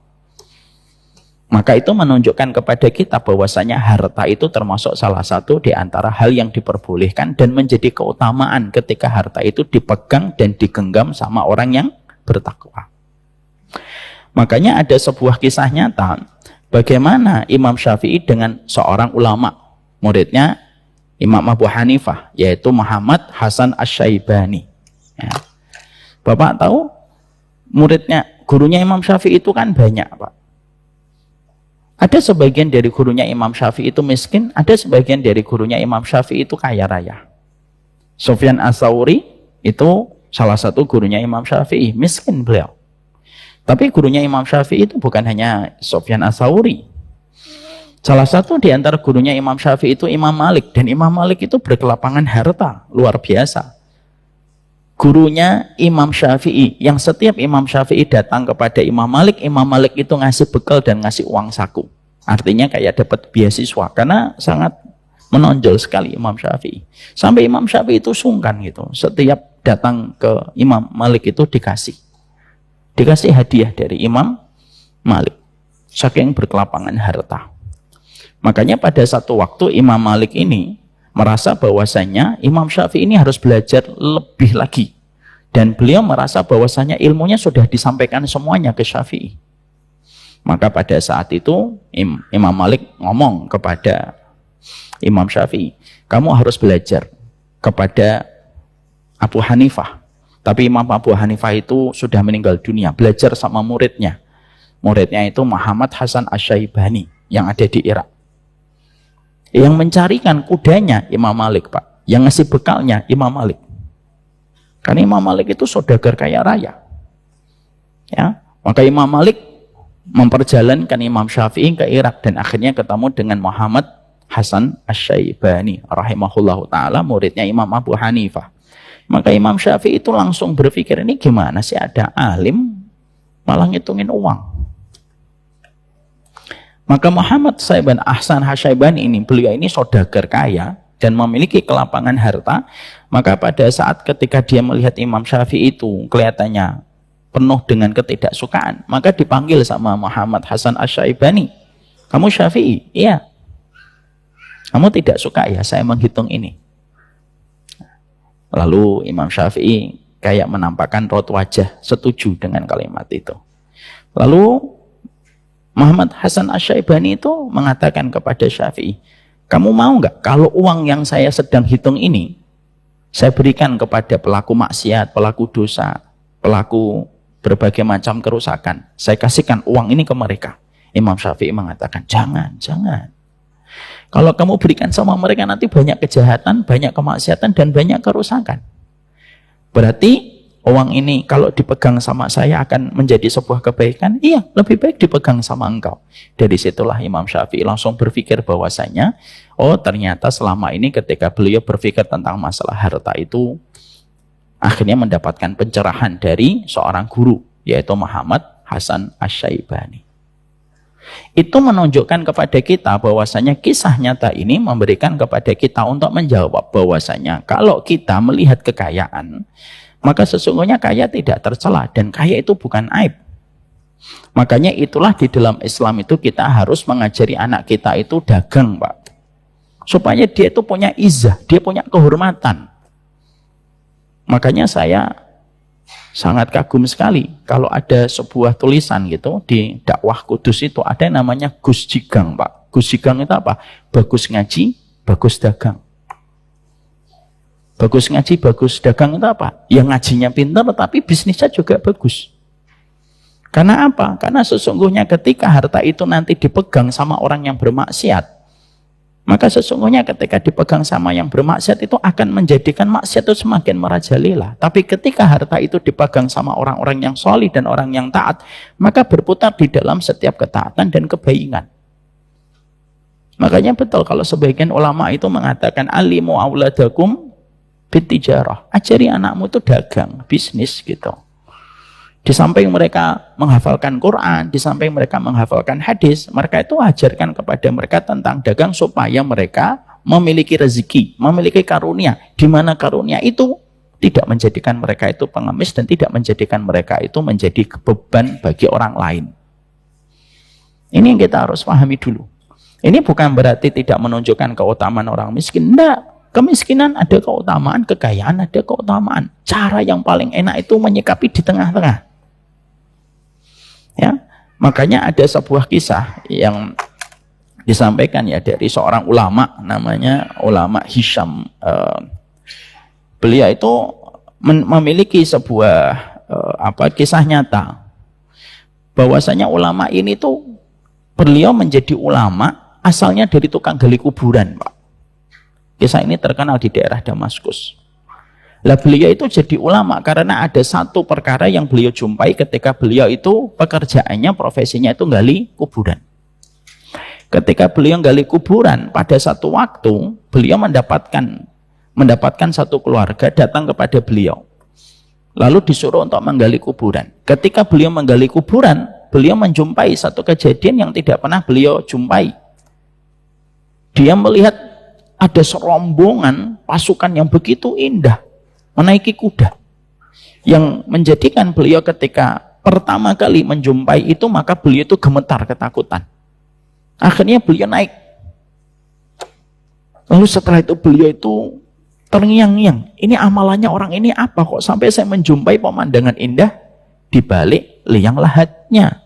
Maka itu menunjukkan kepada kita bahwasanya harta itu termasuk salah satu di antara hal yang diperbolehkan dan menjadi keutamaan ketika harta itu dipegang dan digenggam sama orang yang bertakwa. Makanya ada sebuah kisah nyata bagaimana Imam Syafi'i dengan seorang ulama, muridnya Imam Abu Hanifah, yaitu Muhammad Hasan Asy-Syaibani. Ya. Bapak tahu gurunya Imam Syafi'i itu kan banyak, Pak. Ada sebagian dari gurunya Imam Syafi'i itu miskin, ada sebagian dari gurunya Imam Syafi'i itu kaya raya. Sufyan Ats-Tsauri itu salah satu gurunya Imam Syafi'i, miskin beliau. Tapi gurunya Imam Syafi'i itu bukan hanya Sufyan Ats-Tsauri. Salah satu di antara gurunya Imam Syafi'i itu Imam Malik, dan Imam Malik itu berkelapangan harta luar biasa. Gurunya Imam Syafi'i, yang setiap Imam Syafi'i datang kepada Imam Malik itu ngasih bekal dan ngasih uang saku. Artinya kayak dapat beasiswa, karena sangat menonjol sekali Imam Syafi'i. Sampai Imam Syafi'i itu sungkan gitu, setiap datang ke Imam Malik itu dikasih hadiah dari Imam Malik, saking berkelapangan harta. Makanya pada satu waktu Imam Malik ini merasa bahwasanya Imam Syafi'i ini harus belajar lebih lagi, dan beliau merasa bahwasanya ilmunya sudah disampaikan semuanya ke Syafi'i. Maka pada saat itu Imam Malik ngomong kepada Imam Syafi'i, kamu harus belajar kepada Abu Hanifah. Tapi Imam Abu Hanifah itu sudah meninggal dunia. Belajar sama muridnya. Muridnya itu Muhammad Hasan Asy-Syaibani yang ada di Irak. Yang mencarikan kudanya Imam Malik, Pak. Yang ngasih bekalnya Imam Malik. Karena Imam Malik itu saudagar kaya raya. Ya, maka Imam Malik memperjalankan Imam Syafi'i ke Irak dan akhirnya ketemu dengan Muhammad Hasan Asy-Syaibani rahimahullahu taala, muridnya Imam Abu Hanifah. Maka Imam Syafi'i itu langsung berpikir, ini gimana sih ada alim malah ngitungin uang. Maka Muhammad Hasan Asy-Syaibani ini, beliau ini saudagar kaya dan memiliki kelapangan harta. Maka pada saat ketika dia melihat Imam Syafi'i itu kelihatannya penuh dengan ketidaksukaan, maka dipanggil sama Muhammad Hasan Asy-Syaibani, kamu Syafi'i? Iya. Kamu tidak suka ya saya menghitung ini? Lalu Imam Syafi'i kayak menampakkan raut wajah setuju dengan kalimat itu. Lalu Muhammad Hasan Asy-Syaibani itu mengatakan kepada Syafi'i, kamu mau nggak kalau uang yang saya sedang hitung ini saya berikan kepada pelaku maksiat, pelaku dosa, pelaku berbagai macam kerusakan, saya kasihkan uang ini ke mereka? Imam Syafi'i mengatakan, jangan. Kalau kamu berikan sama mereka nanti banyak kejahatan, banyak kemaksiatan, dan banyak kerusakan. Berarti uang ini kalau dipegang sama saya akan menjadi sebuah kebaikan? Iya, lebih baik dipegang sama engkau. Dari situlah Imam Syafi'i langsung berpikir bahwasanya, oh ternyata selama ini ketika beliau berpikir tentang masalah harta itu, akhirnya mendapatkan pencerahan dari seorang guru, yaitu Muhammad Hasan Asy-Syaibani. Itu menunjukkan kepada kita bahwasanya kisah nyata ini memberikan kepada kita untuk menjawab bahwasanya kalau kita melihat kekayaan, maka sesungguhnya kaya tidak tercela dan kaya itu bukan aib. Makanya itulah di dalam Islam itu kita harus mengajari anak kita itu dagang, Pak. Supaya dia itu punya izah, dia punya kehormatan. Makanya saya sangat kagum sekali kalau ada sebuah tulisan gitu di dakwah Kudus itu ada yang namanya Gus Jigang, Pak. Gus Jigang itu apa? Bagus ngaji, bagus dagang. Bagus ngaji, bagus dagang itu apa? Yang ngajinya pintar tapi bisnisnya juga bagus. Karena apa? Karena sesungguhnya ketika harta itu nanti dipegang sama orang yang bermaksiat, maka sesungguhnya ketika dipegang sama yang bermaksiat itu akan menjadikan maksiat itu semakin merajalela. Tapi ketika harta itu dipegang sama orang-orang yang solih dan orang yang taat, maka berputar di dalam setiap ketaatan dan kebaikan. Makanya betul kalau sebagian ulama itu mengatakan alimu auladakum bitijarah. Ajari anakmu itu dagang, bisnis gitu. Di samping mereka menghafalkan Quran, di samping mereka menghafalkan hadis, mereka itu ajarkan kepada mereka tentang dagang supaya mereka memiliki rezeki, memiliki karunia. Di mana karunia itu tidak menjadikan mereka itu pengemis dan tidak menjadikan mereka itu menjadi beban bagi orang lain. Ini yang kita harus pahami dulu. Ini bukan berarti tidak menunjukkan keutamaan orang miskin. Tidak. Kemiskinan ada keutamaan, kekayaan ada keutamaan. Cara yang paling enak itu menyikapi di tengah-tengah. Ya, makanya ada sebuah kisah yang disampaikan ya dari seorang ulama namanya ulama Hisham. Beliau itu memiliki sebuah kisah nyata bahwasanya ulama ini tuh beliau menjadi ulama asalnya dari tukang gali kuburan, Pak. Kisah ini terkenal di daerah Damaskus. Lah beliau itu jadi ulama karena ada satu perkara yang beliau jumpai ketika beliau itu pekerjaannya, profesinya itu gali kuburan. Ketika beliau gali kuburan, pada satu waktu beliau mendapatkan satu keluarga datang kepada beliau. Lalu disuruh untuk menggali kuburan. Ketika beliau menggali kuburan, beliau menjumpai satu kejadian yang tidak pernah beliau jumpai. Dia melihat ada serombongan pasukan yang begitu indah menaiki kuda, yang menjadikan beliau ketika pertama kali menjumpai itu maka beliau itu gemetar ketakutan. Akhirnya beliau naik. Lalu setelah itu beliau itu terngiang-ngiang, ini amalannya orang ini apa kok sampai saya menjumpai pemandangan indah di balik liang lahatnya,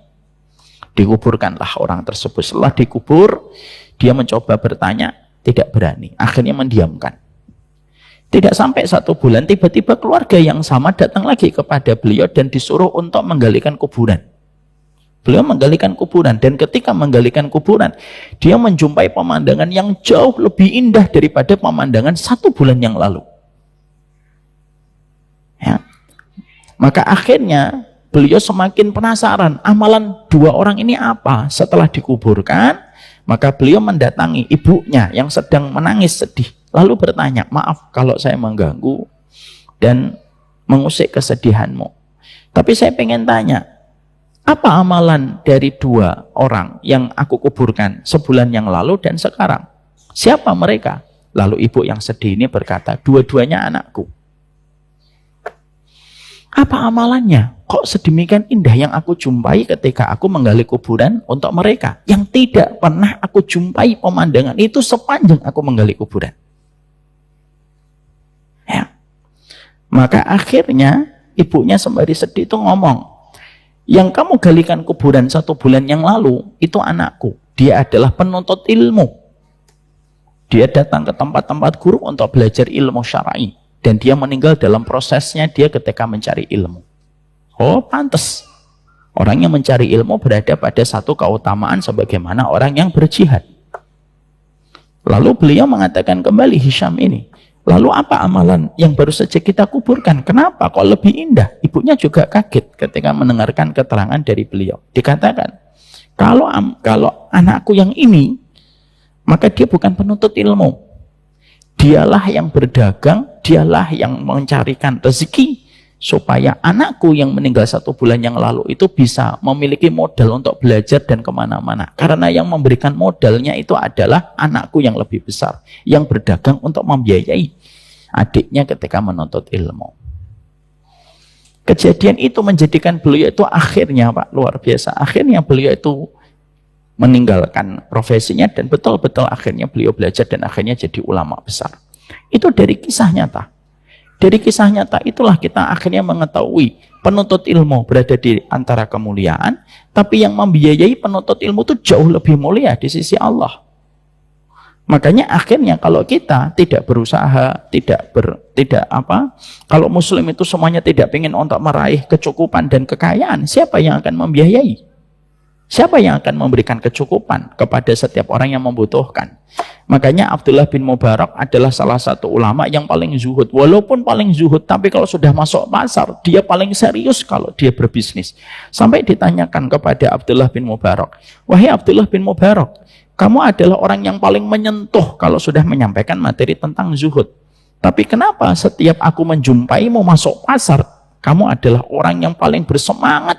Dikuburkanlah orang tersebut. Setelah dikubur, dia mencoba bertanya, tidak berani. Akhirnya mendiamkan. Tidak sampai 1 bulan, tiba-tiba keluarga yang sama datang lagi kepada beliau dan disuruh untuk menggalikan kuburan. Beliau menggalikan kuburan, dan ketika menggalikan kuburan, dia menjumpai pemandangan yang jauh lebih indah daripada pemandangan 1 bulan yang lalu. Ya. Maka akhirnya beliau semakin penasaran, amalan 2 orang ini apa. Setelah dikuburkan, maka beliau mendatangi ibunya yang sedang menangis sedih, lalu bertanya, maaf kalau saya mengganggu dan mengusik kesedihanmu, tapi saya pengen tanya, apa amalan dari 2 orang yang aku kuburkan sebulan yang lalu dan sekarang? Siapa mereka? Lalu ibu yang sedih ini berkata, dua-duanya anakku. Apa amalannya? Kok sedemikian indah yang aku jumpai ketika aku menggali kuburan untuk mereka, yang tidak pernah aku jumpai pemandangan itu sepanjang aku menggali kuburan. Ya. Maka akhirnya ibunya sembari sedih itu ngomong, yang kamu galikan kuburan 1 bulan yang lalu itu anakku. Dia adalah penuntut ilmu. Dia datang ke tempat-tempat guru untuk belajar ilmu syar'i. Dan dia meninggal dalam prosesnya dia ketika mencari ilmu. Oh, pantas. Orang yang mencari ilmu berada pada satu keutamaan sebagaimana orang yang berjihad. Lalu beliau mengatakan kembali Hisham ini, lalu apa amalan yang baru saja kita kuburkan? Kenapa kok lebih indah? Ibunya juga kaget ketika mendengarkan keterangan dari beliau. Dikatakan, kalau anakku yang ini, maka dia bukan penuntut ilmu. Dialah yang berdagang, dialah yang mencarikan rezeki, supaya anakku yang meninggal 1 bulan yang lalu itu bisa memiliki modal untuk belajar dan kemana-mana. Karena yang memberikan modalnya itu adalah anakku yang lebih besar, yang berdagang untuk membiayai adiknya ketika menuntut ilmu. Kejadian itu menjadikan beliau itu akhirnya, Pak, luar biasa. Akhirnya beliau itu meninggalkan profesinya dan betul-betul akhirnya beliau belajar dan akhirnya jadi ulama besar. Itu dari kisah nyata. Dari kisah nyata itulah kita akhirnya mengetahui penuntut ilmu berada di antara kemuliaan, tapi yang membiayai penuntut ilmu itu jauh lebih mulia di sisi Allah. Makanya akhirnya kalau kita tidak berusaha, kalau muslim itu semuanya tidak ingin untuk meraih kecukupan dan kekayaan, siapa yang akan membiayai? Siapa yang akan memberikan kecukupan kepada setiap orang yang membutuhkan? Makanya Abdullah bin Mubarak adalah salah satu ulama yang paling zuhud. Walaupun paling zuhud, tapi kalau sudah masuk pasar, dia paling serius kalau dia berbisnis. Sampai ditanyakan kepada Abdullah bin Mubarak, wahai Abdullah bin Mubarak, kamu adalah orang yang paling menyentuh kalau sudah menyampaikan materi tentang zuhud. Tapi kenapa setiap aku menjumpaimu masuk pasar, kamu adalah orang yang paling bersemangat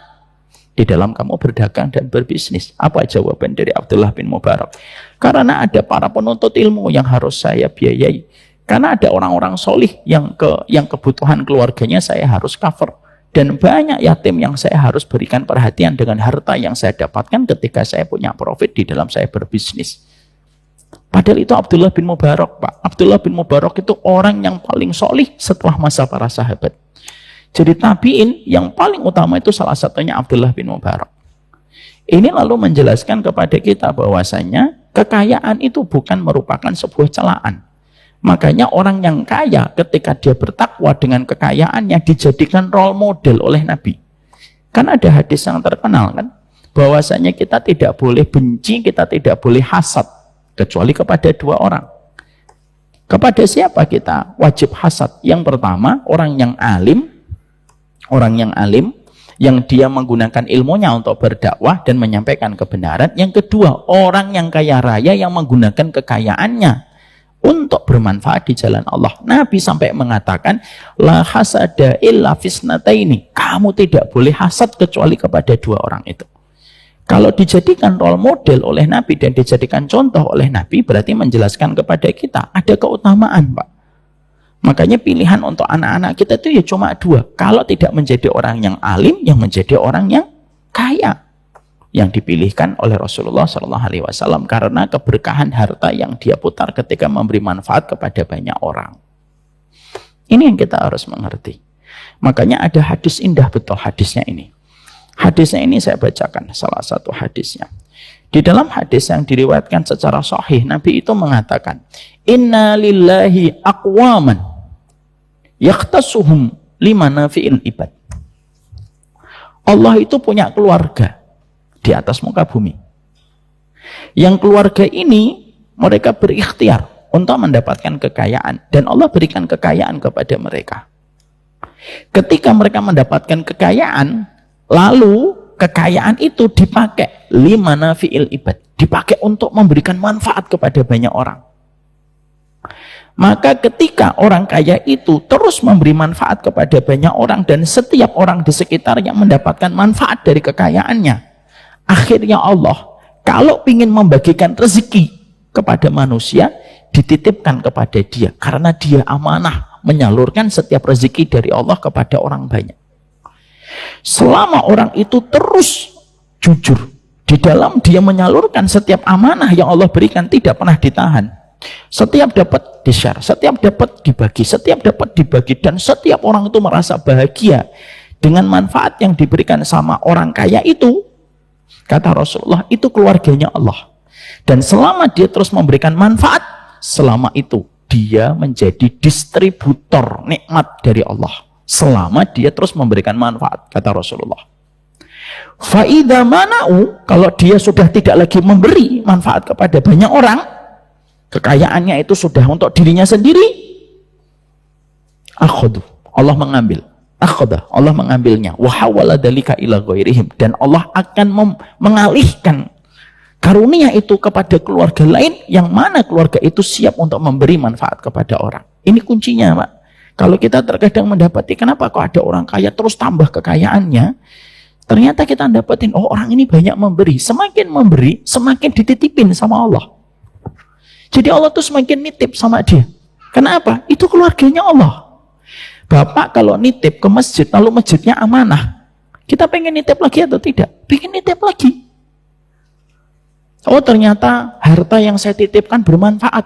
di dalam kamu berdagang dan berbisnis? Apa jawaban dari Abdullah bin Mubarak? Karena ada para penuntut ilmu yang harus saya biayai. Karena ada orang-orang solih yang kebutuhan keluarganya saya harus cover. Dan banyak yatim yang saya harus berikan perhatian dengan harta yang saya dapatkan ketika saya punya profit di dalam saya berbisnis. Padahal itu Abdullah bin Mubarak, Pak. Abdullah bin Mubarak itu orang yang paling solih setelah masa para sahabat. Jadi tabi'in yang paling utama itu salah satunya Abdullah bin Mubarak. Ini lalu menjelaskan kepada kita bahwasanya kekayaan itu bukan merupakan sebuah celaan. Makanya orang yang kaya ketika dia bertakwa dengan kekayaannya dijadikan role model oleh Nabi. Kan ada hadis yang terkenal kan, bahwasanya kita tidak boleh benci, kita tidak boleh hasad kecuali kepada 2 orang. Kepada siapa kita wajib hasad? Yang pertama, orang yang alim, yang dia menggunakan ilmunya untuk berdakwah dan menyampaikan kebenaran. Yang kedua, orang yang kaya raya yang menggunakan kekayaannya untuk bermanfaat di jalan Allah. Nabi sampai mengatakan, la hasada illa fisnataini. Kamu tidak boleh hasad kecuali kepada 2 orang itu. Kalau dijadikan role model oleh Nabi dan dijadikan contoh oleh Nabi, berarti menjelaskan kepada kita ada keutamaan, Pak. Makanya pilihan untuk anak-anak kita itu ya cuma 2. Kalau tidak menjadi orang yang alim, yang menjadi orang yang kaya. Yang dipilihkan oleh Rasulullah SAW karena keberkahan harta yang dia putar ketika memberi manfaat kepada banyak orang. Ini yang kita harus mengerti. Makanya ada hadis indah betul hadisnya ini. Hadisnya ini saya bacakan salah satu hadisnya. Di dalam hadis yang diriwayatkan secara sahih, Nabi itu mengatakan, "Inna lillahi aqwaman yakhtassuhum limanafi'il ibad." Allah itu punya keluarga di atas muka bumi. Yang keluarga ini mereka berikhtiar untuk mendapatkan kekayaan, dan Allah berikan kekayaan kepada mereka. Ketika mereka mendapatkan kekayaan, lalu kekayaan itu dipakai limanafi'il ibad, dipakai untuk memberikan manfaat kepada banyak orang. Maka ketika orang kaya itu terus memberi manfaat kepada banyak orang, dan setiap orang di sekitarnya mendapatkan manfaat dari kekayaannya, akhirnya Allah kalau ingin membagikan rezeki kepada manusia, dititipkan kepada dia, karena dia amanah menyalurkan setiap rezeki dari Allah kepada orang banyak. Selama orang itu terus jujur di dalam dia menyalurkan setiap amanah yang Allah berikan, tidak pernah ditahan, setiap dapat di-share, setiap dapat dibagi, setiap dapat dibagi, dan setiap orang itu merasa bahagia dengan manfaat yang diberikan sama orang kaya itu, kata Rasulullah, itu keluarganya Allah. Dan selama dia terus memberikan manfaat, selama itu dia menjadi distributor nikmat dari Allah. Selama dia terus memberikan manfaat, kata Rasulullah. Fa'idha mana'u, kalau dia sudah tidak lagi memberi manfaat kepada banyak orang, kekayaannya itu sudah untuk dirinya sendiri, akhadu, Allah mengambil. Akhada, Allah mengambilnya. Wahawala dalika ila ghairihim, dan Allah akan mengalihkan karunia itu kepada keluarga lain, yang mana keluarga itu siap untuk memberi manfaat kepada orang. Ini kuncinya, Pak. Kalau kita terkadang mendapati, kenapa kok ada orang kaya terus tambah kekayaannya, ternyata kita dapatin, oh orang ini banyak memberi. Semakin memberi, semakin dititipin sama Allah. Jadi Allah tuh semakin nitip sama dia. Kenapa? Itu keluarganya Allah. Bapak kalau nitip ke masjid, lalu masjidnya amanah, kita pengen nitip lagi atau tidak? Pengen nitip lagi. Oh ternyata harta yang saya titipkan bermanfaat.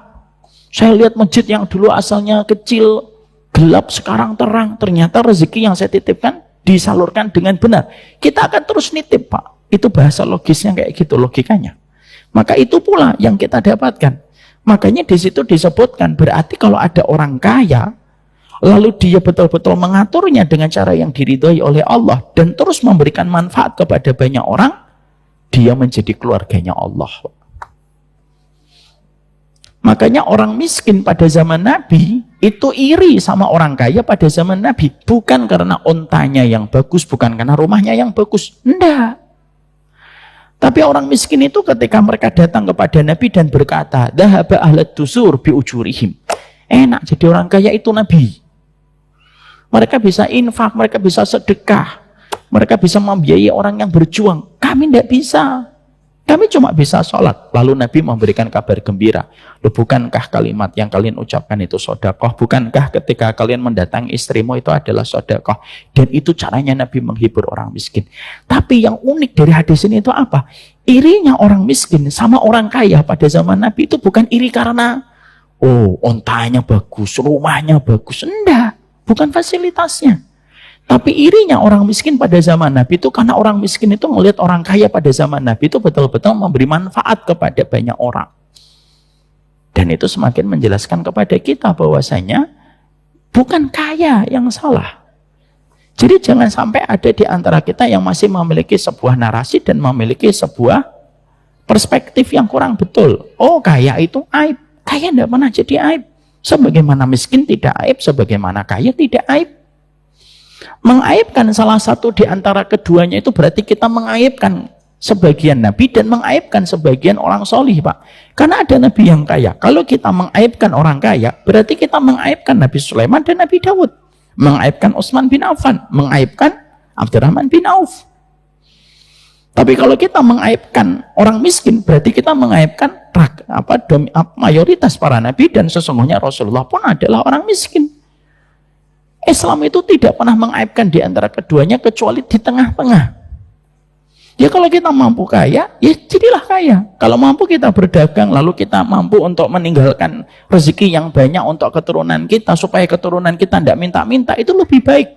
Saya lihat masjid yang dulu asalnya kecil, gelap, sekarang terang. Ternyata rezeki yang saya titipkan disalurkan dengan benar. Kita akan terus nitip, Pak. Itu bahasa logisnya kayak gitu, logikanya. Maka itu pula yang kita dapatkan. Makanya di situ disebutkan, berarti kalau ada orang kaya, lalu dia betul-betul mengaturnya dengan cara yang diridhoi oleh Allah, dan terus memberikan manfaat kepada banyak orang, dia menjadi keluarganya Allah. Makanya orang miskin pada zaman Nabi itu iri sama orang kaya pada zaman Nabi. Bukan karena ontanya yang bagus, bukan karena rumahnya yang bagus. Enggak. Tapi orang miskin itu ketika mereka datang kepada Nabi dan berkata, "Dhahaba ahlat dusur bi ujurihim." Enak jadi orang kaya itu Nabi. Mereka bisa infak, mereka bisa sedekah, mereka bisa membiayai orang yang berjuang. Kami tidak bisa. Kami cuma bisa sholat. Lalu Nabi memberikan kabar gembira. Loh, bukankah kalimat yang kalian ucapkan itu sodakoh? Bukankah ketika kalian mendatangi istrimu itu adalah sodakoh? Dan itu caranya Nabi menghibur orang miskin. Tapi yang unik dari hadis ini itu apa? Irinya orang miskin sama orang kaya pada zaman Nabi itu bukan iri karena, oh ontanya bagus, rumahnya bagus. Enggak, bukan fasilitasnya. Tapi irinya orang miskin pada zaman Nabi itu karena orang miskin itu melihat orang kaya pada zaman Nabi itu betul-betul memberi manfaat kepada banyak orang. Dan itu semakin menjelaskan kepada kita bahwasanya bukan kaya yang salah. Jadi jangan sampai ada di antara kita yang masih memiliki sebuah narasi dan memiliki sebuah perspektif yang kurang betul. Oh kaya itu aib. Kaya tidak pernah jadi aib. Sebagaimana miskin tidak aib, sebagaimana kaya tidak aib. Mengaibkan salah satu di antara keduanya itu berarti kita mengaibkan sebagian nabi dan mengaibkan sebagian orang solih, Pak. Karena ada nabi yang kaya. Kalau kita mengaibkan orang kaya, berarti kita mengaibkan Nabi Sulaiman dan Nabi Daud, mengaibkan Utsman bin Affan, mengaibkan Abdurrahman bin Auf. Tapi kalau kita mengaibkan orang miskin, berarti kita mengaibkan mayoritas para nabi, dan sesungguhnya Rasulullah pun adalah orang miskin. Islam itu tidak pernah mengaibkan di antara keduanya kecuali di tengah-tengah. Ya kalau kita mampu kaya, ya jadilah kaya. Kalau mampu kita berdagang, lalu kita mampu untuk meninggalkan rezeki yang banyak untuk keturunan kita, supaya keturunan kita tidak minta-minta, itu lebih baik.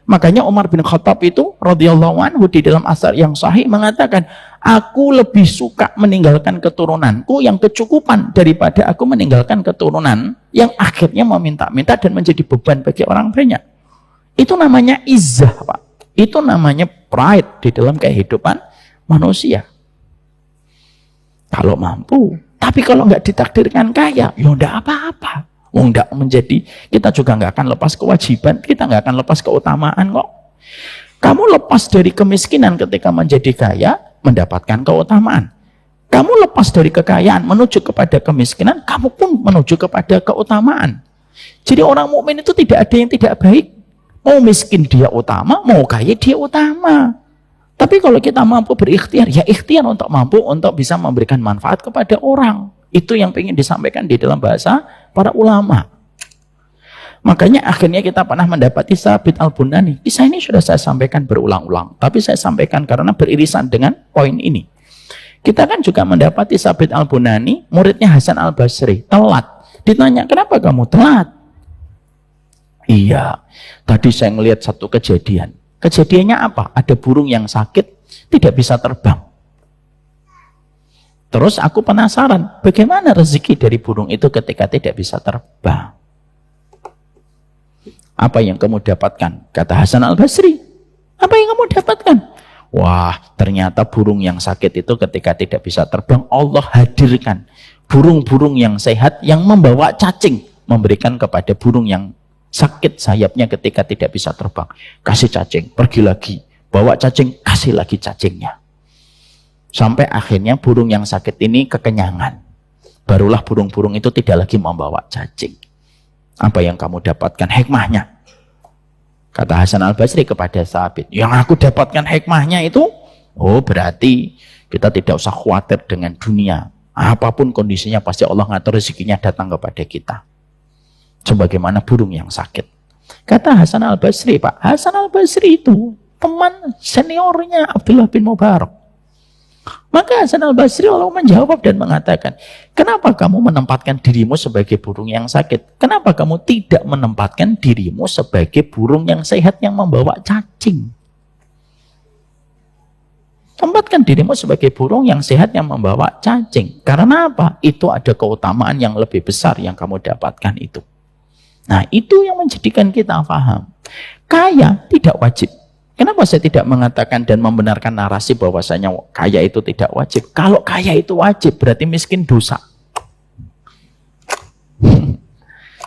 Makanya Umar bin Khattab itu radhiyallahu anhu di dalam asar yang sahih mengatakan, aku lebih suka meninggalkan keturunanku yang kecukupan daripada aku meninggalkan keturunan yang akhirnya meminta-minta dan menjadi beban bagi orang banyak. Itu namanya izzah, Pak. Itu namanya pride di dalam kehidupan manusia. Kalau mampu, tapi kalau nggak ditakdirkan kaya, ya udah apa-apa. Nggak menjadi, kita juga nggak akan lepas kewajiban, kita nggak akan lepas keutamaan kok. Kamu lepas dari kemiskinan ketika menjadi kaya, mendapatkan keutamaan. Kamu lepas dari kekayaan menuju kepada kemiskinan, kamu pun menuju kepada keutamaan. Jadi orang mukmin itu tidak ada yang tidak baik. Mau miskin dia utama, mau kaya dia utama. Tapi kalau kita mampu berikhtiar, ya ikhtiar untuk mampu untuk bisa memberikan manfaat kepada orang. Itu yang ingin disampaikan di dalam bahasa para ulama. Makanya akhirnya kita pernah mendapati Sabit Al-Bunani. Kisah ini sudah saya sampaikan berulang-ulang. Tapi saya sampaikan karena beririsan dengan poin ini. Kita kan juga mendapati Sabit Al-Bunani, muridnya Hasan Al-Basri, telat. Ditanya, kenapa kamu telat? Iya, tadi saya melihat satu kejadian. Kejadiannya apa? Ada burung yang sakit, tidak bisa terbang. Terus aku penasaran, bagaimana rezeki dari burung itu ketika tidak bisa terbang? Apa yang kamu dapatkan? Kata Hasan Al-Basri. Apa yang kamu dapatkan? Wah, ternyata burung yang sakit itu ketika tidak bisa terbang, Allah hadirkan burung-burung yang sehat yang membawa cacing, memberikan kepada burung yang sakit sayapnya ketika tidak bisa terbang. Kasih cacing, pergi lagi. Bawa cacing, kasih lagi cacingnya. Sampai akhirnya burung yang sakit ini kekenyangan. Barulah burung-burung itu tidak lagi membawa cacing. Apa yang kamu dapatkan hikmahnya? Kata Hasan Al-Basri kepada Sabit, yang aku dapatkan hikmahnya itu, oh berarti kita tidak usah khawatir dengan dunia. Apapun kondisinya pasti Allah ngatur rezekinya datang kepada kita. Sebagaimana burung yang sakit. Kata Hasan Al-Basri, Pak, Hasan Al-Basri itu teman seniornya Abdullah bin Mubarak. Maka Hasan Al-Basri lalu menjawab dan mengatakan, kenapa kamu menempatkan dirimu sebagai burung yang sakit? Kenapa kamu tidak menempatkan dirimu sebagai burung yang sehat yang membawa cacing? Tempatkan dirimu sebagai burung yang sehat yang membawa cacing. Karena apa? Itu ada keutamaan yang lebih besar yang kamu dapatkan itu. Nah, itu yang menjadikan kita paham. Kaya tidak wajib. Kenapa saya tidak mengatakan dan membenarkan narasi bahwasanya kaya itu tidak wajib? Kalau kaya itu wajib, berarti miskin dosa.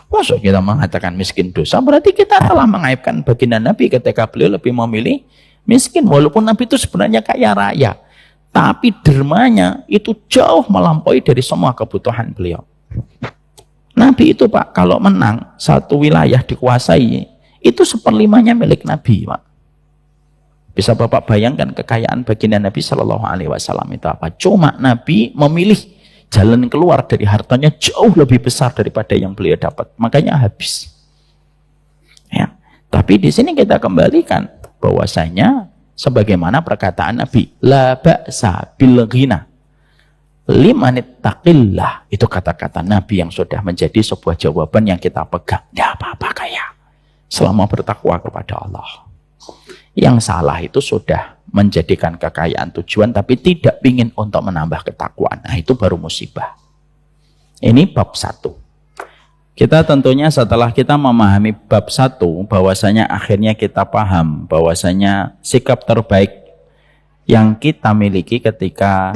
Maksud kita mengatakan miskin dosa, berarti kita telah mengaibkan baginda Nabi ketika beliau lebih memilih miskin. Walaupun Nabi itu sebenarnya kaya raya. Tapi dermanya itu jauh melampaui dari semua kebutuhan beliau. Nabi itu, Pak, kalau menang satu wilayah dikuasai, itu 1/5-nya milik Nabi, Pak. Bisa Bapak bayangkan kekayaan baginda Nabi Shallallahu Alaihi Wasallam itu apa? Cuma Nabi memilih jalan keluar dari hartanya jauh lebih besar daripada yang beliau dapat. Makanya habis. Ya. Tapi di sini kita kembalikan bahwasanya sebagaimana perkataan Nabi, la ba'sa bil ghina limanittaqillah. Itu kata-kata Nabi yang sudah menjadi sebuah jawaban yang kita pegang. Tidak apa-apa kaya selama bertakwa kepada Allah. Yang salah itu sudah menjadikan kekayaan tujuan tapi tidak ingin untuk menambah ketakwaan. Nah, itu baru musibah. Ini bab 1. Kita tentunya setelah kita memahami bab 1, bahwasanya akhirnya kita paham bahwasanya sikap terbaik yang kita miliki ketika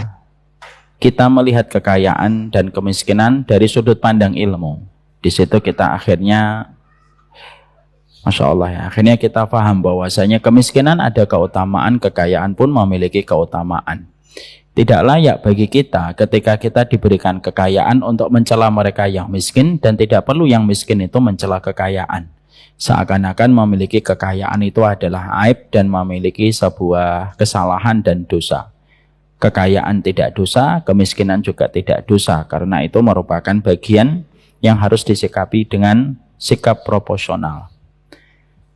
kita melihat kekayaan dan kemiskinan dari sudut pandang ilmu. Di situ kita akhirnya Masya Allah ya, akhirnya kita paham bahwasanya kemiskinan ada keutamaan, kekayaan pun memiliki keutamaan. Tidak layak bagi kita ketika kita diberikan kekayaan untuk mencela mereka yang miskin, dan tidak perlu yang miskin itu mencela kekayaan. Seakan-akan memiliki kekayaan itu adalah aib dan memiliki sebuah kesalahan dan dosa. Kekayaan tidak dosa, kemiskinan juga tidak dosa, karena itu merupakan bagian yang harus disikapi dengan sikap proporsional.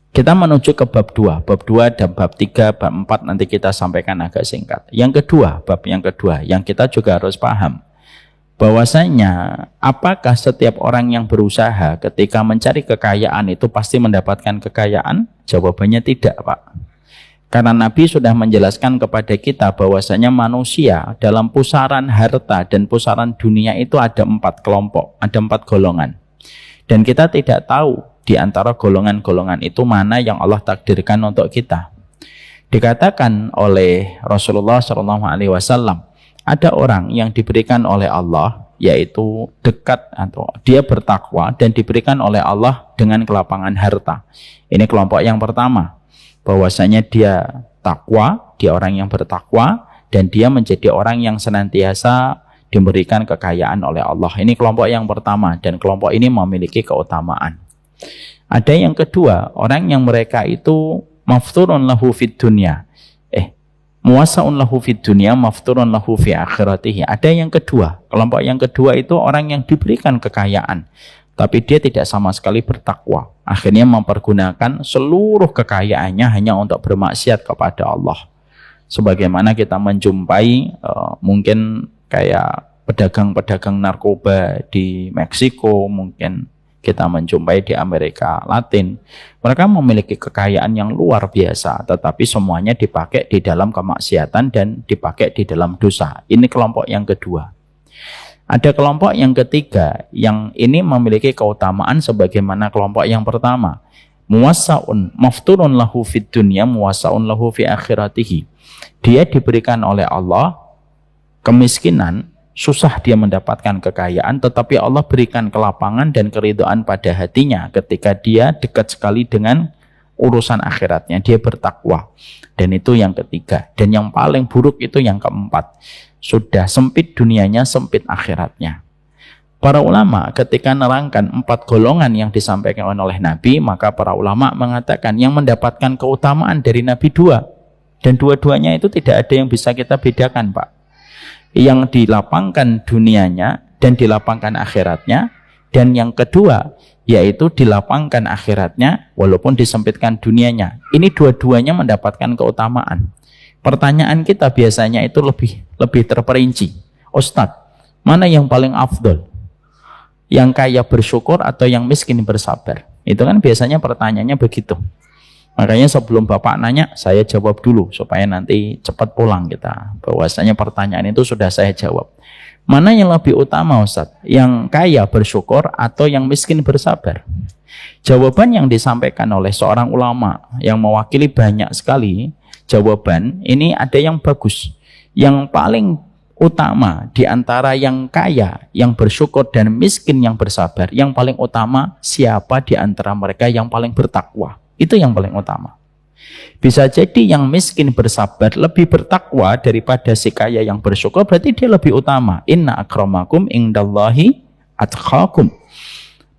Kita menuju ke bab 2. Bab 2 dan bab 3, bab 4 nanti kita sampaikan agak singkat. Yang kedua, bab yang kedua yang kita juga harus paham bahwasanya apakah setiap orang yang berusaha ketika mencari kekayaan itu pasti mendapatkan kekayaan? Jawabannya tidak, Pak. Karena Nabi sudah menjelaskan kepada kita bahwasanya manusia dalam pusaran harta dan pusaran dunia itu ada 4 kelompok, ada 4 golongan. Dan kita tidak tahu di antara golongan-golongan itu mana yang Allah takdirkan untuk kita. Dikatakan oleh Rasulullah SAW, ada orang yang diberikan oleh Allah, yaitu dekat atau dia bertakwa dan diberikan oleh Allah dengan kelapangan harta. Ini kelompok yang pertama, bahwasanya dia takwa, dia orang yang bertakwa, dan dia menjadi orang yang senantiasa diberikan kekayaan oleh Allah. Ini kelompok yang pertama, dan kelompok ini memiliki keutamaan. Ada yang kedua, orang yang mereka itu mafturun lahu fid dunya, muwasaun lahu fid dunya, mafturun lahu fi akhiratihi. Ada yang kedua, kelompok yang kedua itu orang yang diberikan kekayaan, tapi dia tidak sama sekali bertakwa. Akhirnya mempergunakan seluruh kekayaannya hanya untuk bermaksiat kepada Allah. Sebagaimana kita menjumpai mungkin kayak pedagang-pedagang narkoba di Meksiko, mungkin kita menjumpai di Amerika Latin. Mereka memiliki kekayaan yang luar biasa, tetapi semuanya dipakai di dalam kemaksiatan dan dipakai di dalam dosa. Ini kelompok yang kedua. Ada kelompok yang ketiga, yang ini memiliki keutamaan sebagaimana kelompok yang pertama. Muwasaun mafturun lahu fid dunya, muwasaun lahu fi akhiratihi. Dia diberikan oleh Allah kemiskinan, susah dia mendapatkan kekayaan, tetapi Allah berikan kelapangan dan keridhaan pada hatinya ketika dia dekat sekali dengan urusan akhiratnya, dia bertakwa. Dan itu yang ketiga. Dan yang paling buruk itu yang keempat. Sudah sempit dunianya, sempit akhiratnya. Para ulama ketika nerangkan 4 golongan yang disampaikan oleh Nabi, maka para ulama mengatakan yang mendapatkan keutamaan dari Nabi 2. Dan dua-duanya itu tidak ada yang bisa kita bedakan, Pak. Yang dilapangkan dunianya dan dilapangkan akhiratnya, dan yang kedua yaitu dilapangkan akhiratnya walaupun disempitkan dunianya. Ini dua-duanya mendapatkan keutamaan. Pertanyaan kita biasanya itu lebih terperinci. Ustadz, mana yang paling afdol? Yang kaya bersyukur atau yang miskin bersabar? Itu kan biasanya pertanyaannya begitu. Makanya sebelum Bapak nanya, saya jawab dulu supaya nanti cepat pulang kita. Bahwasanya pertanyaan itu sudah saya jawab. Mana yang lebih utama, Ustaz? Yang kaya bersyukur atau yang miskin bersabar? Jawaban yang disampaikan oleh seorang ulama yang mewakili banyak sekali jawaban, ini ada yang bagus. Yang paling utama di antara yang kaya, yang bersyukur dan miskin yang bersabar, yang paling utama siapa di antara mereka yang paling bertakwa? Itu yang paling utama. Bisa jadi yang miskin bersabar lebih bertakwa daripada si kaya yang bersyukur, berarti dia lebih utama. Inna akramakum indallahi atqakum.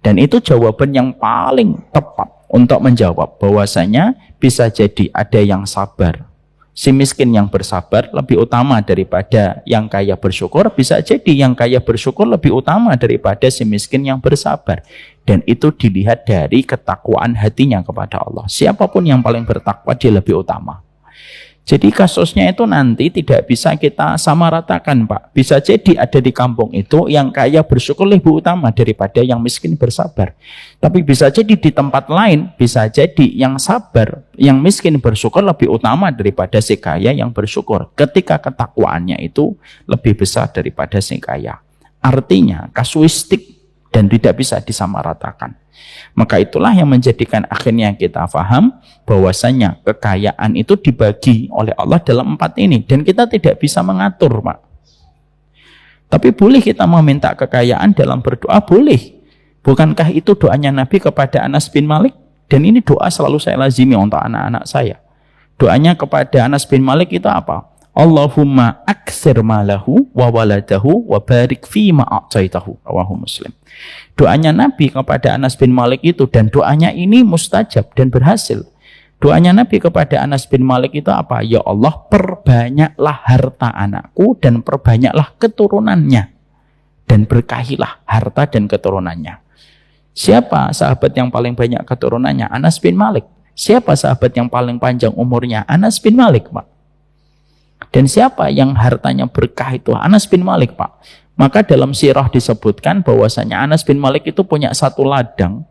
Dan itu jawaban yang paling tepat untuk menjawab bahwasanya bisa jadi ada yang sabar. Si miskin yang bersabar lebih utama daripada yang kaya bersyukur. Bisa jadi yang kaya bersyukur lebih utama daripada si miskin yang bersabar. Dan itu dilihat dari ketakwaan hatinya kepada Allah. Siapapun yang paling bertakwa, dia lebih utama. Jadi kasusnya itu nanti tidak bisa kita samaratakan, Pak. Bisa jadi ada di kampung itu yang kaya bersyukur lebih utama daripada yang miskin bersabar. Tapi bisa jadi di tempat lain, bisa jadi yang sabar, yang miskin bersyukur lebih utama daripada si kaya yang bersyukur. Ketika ketakwaannya itu lebih besar daripada si kaya. Artinya kasuistik dan tidak bisa disamaratakan. Maka itulah yang menjadikan akhirnya kita paham bahwasanya kekayaan itu dibagi oleh Allah dalam 4 ini. Dan kita tidak bisa mengatur, Pak. Tapi boleh kita meminta kekayaan dalam berdoa, boleh. Bukankah itu doanya Nabi kepada Anas bin Malik? Dan ini doa selalu saya lazimi untuk anak-anak saya. Doanya kepada Anas bin Malik itu apa? Allahumma aktsir malahu wa waladahu wa barik fi ma a'taitahu. Rawahu Muslim. Doanya Nabi kepada Anas bin Malik itu, dan doanya ini mustajab dan berhasil. Doanya Nabi kepada Anas bin Malik itu apa? Ya Allah, perbanyaklah harta anakku dan perbanyaklah keturunannya, dan berkahilah harta dan keturunannya. Siapa sahabat yang paling banyak keturunannya? Anas bin Malik. Siapa sahabat yang paling panjang umurnya? Anas bin Malik, Pak. Dan siapa yang hartanya berkah itu? Anas bin Malik, Pak. Maka dalam sirah disebutkan bahwasanya Anas bin Malik itu punya satu ladang.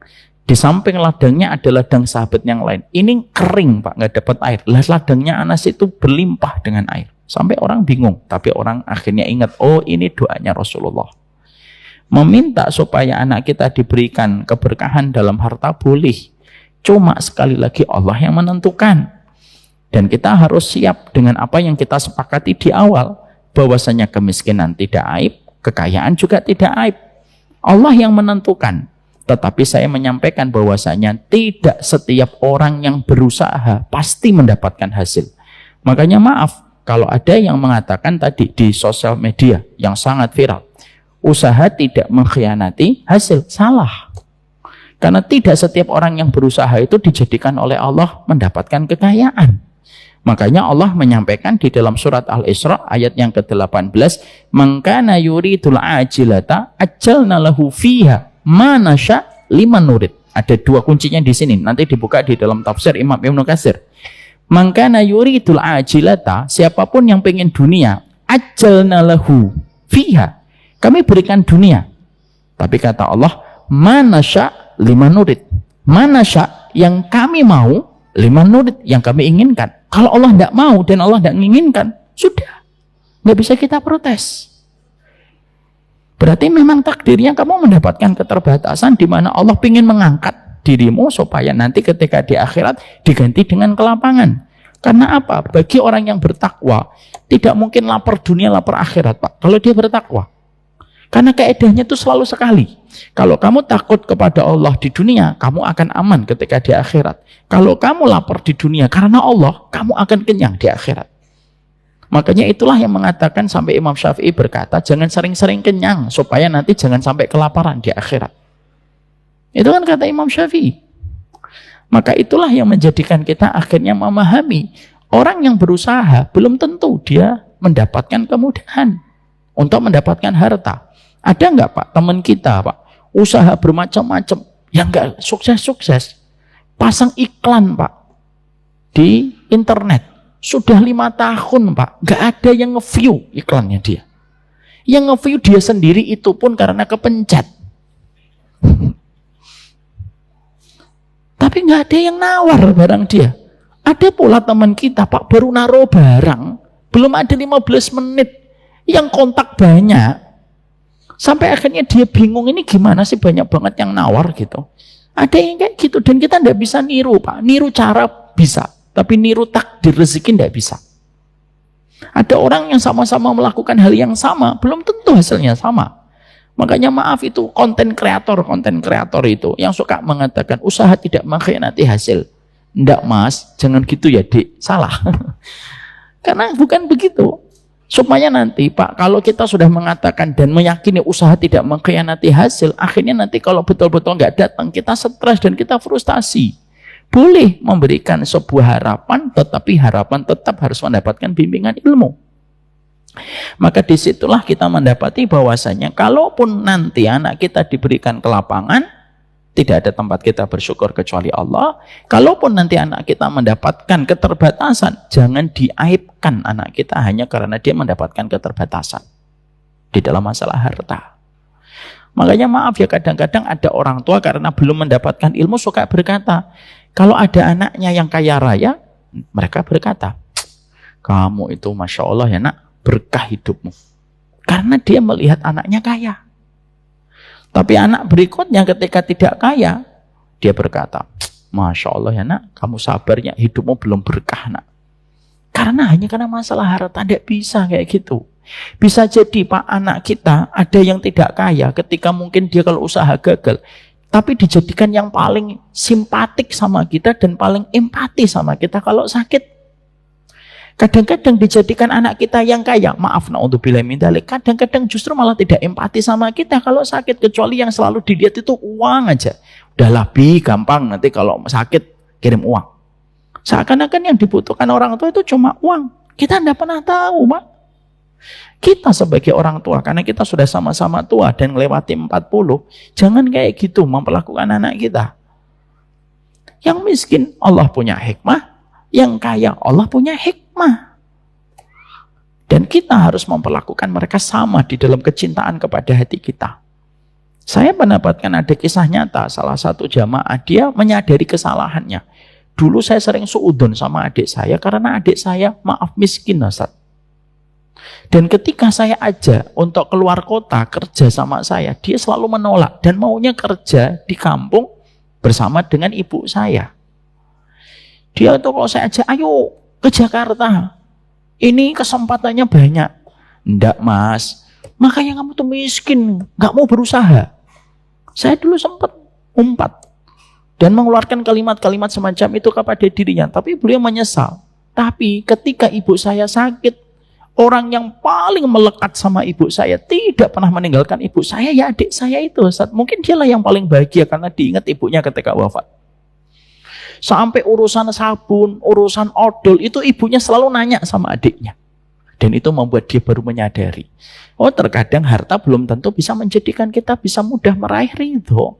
Di samping ladangnya ada ladang sahabat yang lain. Ini kering, Pak, nggak dapat air. Ladangnya Anas itu berlimpah dengan air. Sampai orang bingung. Tapi orang akhirnya ingat, oh ini doanya Rasulullah. Meminta supaya anak kita diberikan keberkahan dalam harta boleh. Cuma sekali lagi Allah yang menentukan. Dan kita harus siap dengan apa yang kita sepakati di awal. Bahwasanya kemiskinan tidak aib, kekayaan juga tidak aib. Allah yang menentukan. Tetapi saya menyampaikan bahwasanya tidak setiap orang yang berusaha pasti mendapatkan hasil. Makanya maaf, kalau ada yang mengatakan tadi di sosial media yang sangat viral, usaha tidak mengkhianati hasil. Salah. Karena tidak setiap orang yang berusaha itu dijadikan oleh Allah mendapatkan kekayaan. Makanya Allah menyampaikan di dalam surat Al-Isra ayat yang ke-18, "Man kana yuridul ajilata ajjalna lahu fiha ma nasya liman nurid." Ada dua kuncinya di sini. Nanti dibuka di dalam tafsir Imam Ibnu Katsir. "Man kana yuridul ajilata", siapapun yang pengen dunia, ajjalna lahu fiha, kami berikan dunia. Tapi kata Allah, "Ma nasya liman nurid." Ma nasya, yang kami mau, liman nurid, yang kami inginkan. Kalau Allah tidak mau dan Allah tidak menginginkan, sudah. Nggak bisa kita protes. Berarti memang takdirnya kamu mendapatkan keterbatasan di mana Allah ingin mengangkat dirimu supaya nanti ketika di akhirat diganti dengan kelapangan. Karena apa? Bagi orang yang bertakwa, tidak mungkin lapar dunia, lapar akhirat, Pak. Kalau dia bertakwa. Karena kaedahnya itu selalu sekali. Kalau kamu takut kepada Allah di dunia, kamu akan aman ketika di akhirat. Kalau kamu lapar di dunia karena Allah, kamu akan kenyang di akhirat. Makanya itulah yang mengatakan sampai Imam Syafi'i berkata, jangan sering-sering kenyang supaya nanti jangan sampai kelaparan di akhirat. Itu kan kata Imam Syafi'i. Maka itulah yang menjadikan kita akhirnya memahami orang yang berusaha belum tentu dia mendapatkan kemudahan untuk mendapatkan harta. Ada nggak, Pak, teman kita, Pak, usaha bermacam-macam yang nggak sukses-sukses, pasang iklan, Pak, di internet sudah 5 tahun, Pak, nggak ada yang nge-view iklannya dia. Yang nge-view dia sendiri itu pun karena kepencet. Tapi nggak ada yang nawar barang dia. Ada pula teman kita, Pak, baru naruh barang, belum ada 15 menit, yang kontak banyak. Sampai akhirnya dia bingung, ini gimana sih banyak banget yang nawar gitu. Ada yang kayak gitu, dan kita tidak bisa niru, Pak. Niru cara bisa, tapi niru takdir rezeki tidak bisa. Ada orang yang sama-sama melakukan hal yang sama, belum tentu hasilnya sama. Makanya maaf, itu konten kreator itu yang suka mengatakan usaha tidak mengkhianati hasil. Ndak, Mas, jangan gitu ya, Dik. Salah. Karena bukan begitu. Supaya nanti, Pak, kalau kita sudah mengatakan dan meyakini usaha tidak mengkhianati hasil, akhirnya nanti kalau betul-betul nggak datang, kita stres dan kita frustasi. Boleh memberikan sebuah harapan, tetapi harapan tetap harus mendapatkan bimbingan ilmu. Maka disitulah kita mendapati bahwasanya kalaupun nanti anak kita diberikan kelapangan, tidak ada tempat kita bersyukur kecuali Allah. Kalaupun nanti anak kita mendapatkan keterbatasan, jangan diaibkan anak kita hanya karena dia mendapatkan keterbatasan di dalam masalah harta. Makanya maaf ya, kadang-kadang ada orang tua karena belum mendapatkan ilmu suka berkata, kalau ada anaknya yang kaya raya, mereka berkata, kamu itu Masya Allah ya nak, berkah hidupmu. Karena dia melihat anaknya kaya. Tapi anak berikutnya ketika tidak kaya, dia berkata, Masya Allah ya nak, kamu sabarnya, hidupmu belum berkah nak. Hanya karena masalah harta, tidak bisa kayak gitu. Bisa jadi, Pak, anak kita ada yang tidak kaya ketika mungkin dia kalau usaha gagal, tapi dijadikan yang paling simpatik sama kita dan paling empati sama kita kalau sakit. Kadang-kadang dijadikan anak kita yang kaya, maaf naudzubillah min dzalik, kadang-kadang justru malah tidak empati sama kita kalau sakit, kecuali yang selalu dilihat itu uang aja. Udah lebih gampang, nanti kalau sakit kirim uang. Seakan-akan yang dibutuhkan orang tua itu cuma uang. Kita tidak pernah tahu, Pak. Kita sebagai orang tua, karena kita sudah sama-sama tua dan melewati 40, jangan kayak gitu memperlakukan anak kita. Yang miskin Allah punya hikmah, yang kaya Allah punya hikmah. Dan kita harus memperlakukan mereka sama di dalam kecintaan kepada hati kita. Saya mendapatkan ada kisah nyata, salah satu jamaah, dia menyadari kesalahannya. Dulu saya sering suudon sama adik saya, karena adik saya, maaf, miskin, Ustaz. Dan ketika saya ajak untuk keluar kota kerja sama saya, dia selalu menolak dan maunya kerja di kampung bersama dengan ibu saya. Dia itu kalau saya ajak, ayo ke Jakarta, ini kesempatannya banyak. Enggak mas, makanya kamu tuh miskin, gak mau berusaha. Saya dulu sempat umpat dan mengeluarkan kalimat-kalimat semacam itu kepada dirinya, tapi beliau menyesal. Tapi ketika ibu saya sakit, orang yang paling melekat sama ibu saya, tidak pernah meninggalkan ibu saya, ya adik saya itu. Mungkin dialah yang paling bahagia karena diingat ibunya ketika wafat. Sampai urusan sabun, urusan odol, itu ibunya selalu nanya sama adiknya. Dan itu membuat dia baru menyadari, oh terkadang harta belum tentu bisa menjadikan kita bisa mudah meraih ridho.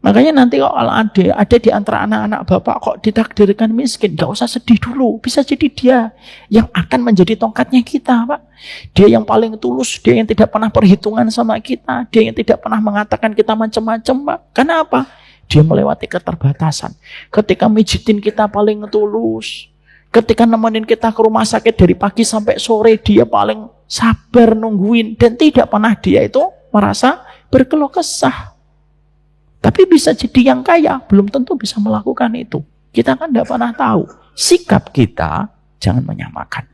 Makanya nanti kalau ada di antara anak-anak bapak kok ditakdirkan miskin, gak usah sedih dulu. Bisa jadi dia yang akan menjadi tongkatnya kita, Pak. Dia yang paling tulus, dia yang tidak pernah perhitungan sama kita, dia yang tidak pernah mengatakan kita macam-macam, Pak. Karena apa? Dia melewati keterbatasan. Ketika mijitin kita paling tulus, ketika nemenin kita ke rumah sakit dari pagi sampai sore, dia paling sabar nungguin. Dan tidak pernah dia itu merasa berkeluh kesah. Tapi bisa jadi yang kaya, belum tentu bisa melakukan itu. Kita kan tidak pernah tahu. Sikap kita jangan menyamakan.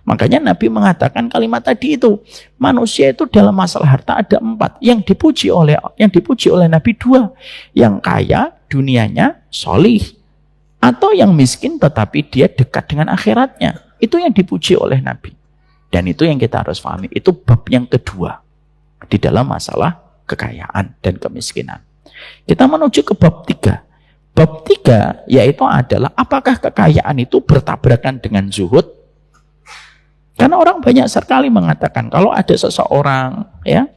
Makanya Nabi mengatakan kalimat tadi itu. Manusia itu dalam masalah harta ada 4. Yang dipuji oleh Nabi 2. Yang kaya dunianya solih. Atau yang miskin tetapi dia dekat dengan akhiratnya. Itu yang dipuji oleh Nabi. Dan itu yang kita harus pahami. Itu bab yang kedua. Di dalam masalah kekayaan dan kemiskinan. Kita menuju ke bab 3. Bab 3 yaitu adalah apakah kekayaan itu bertabrakan dengan zuhud? Karena orang banyak sekali mengatakan kalau ada seseorang ya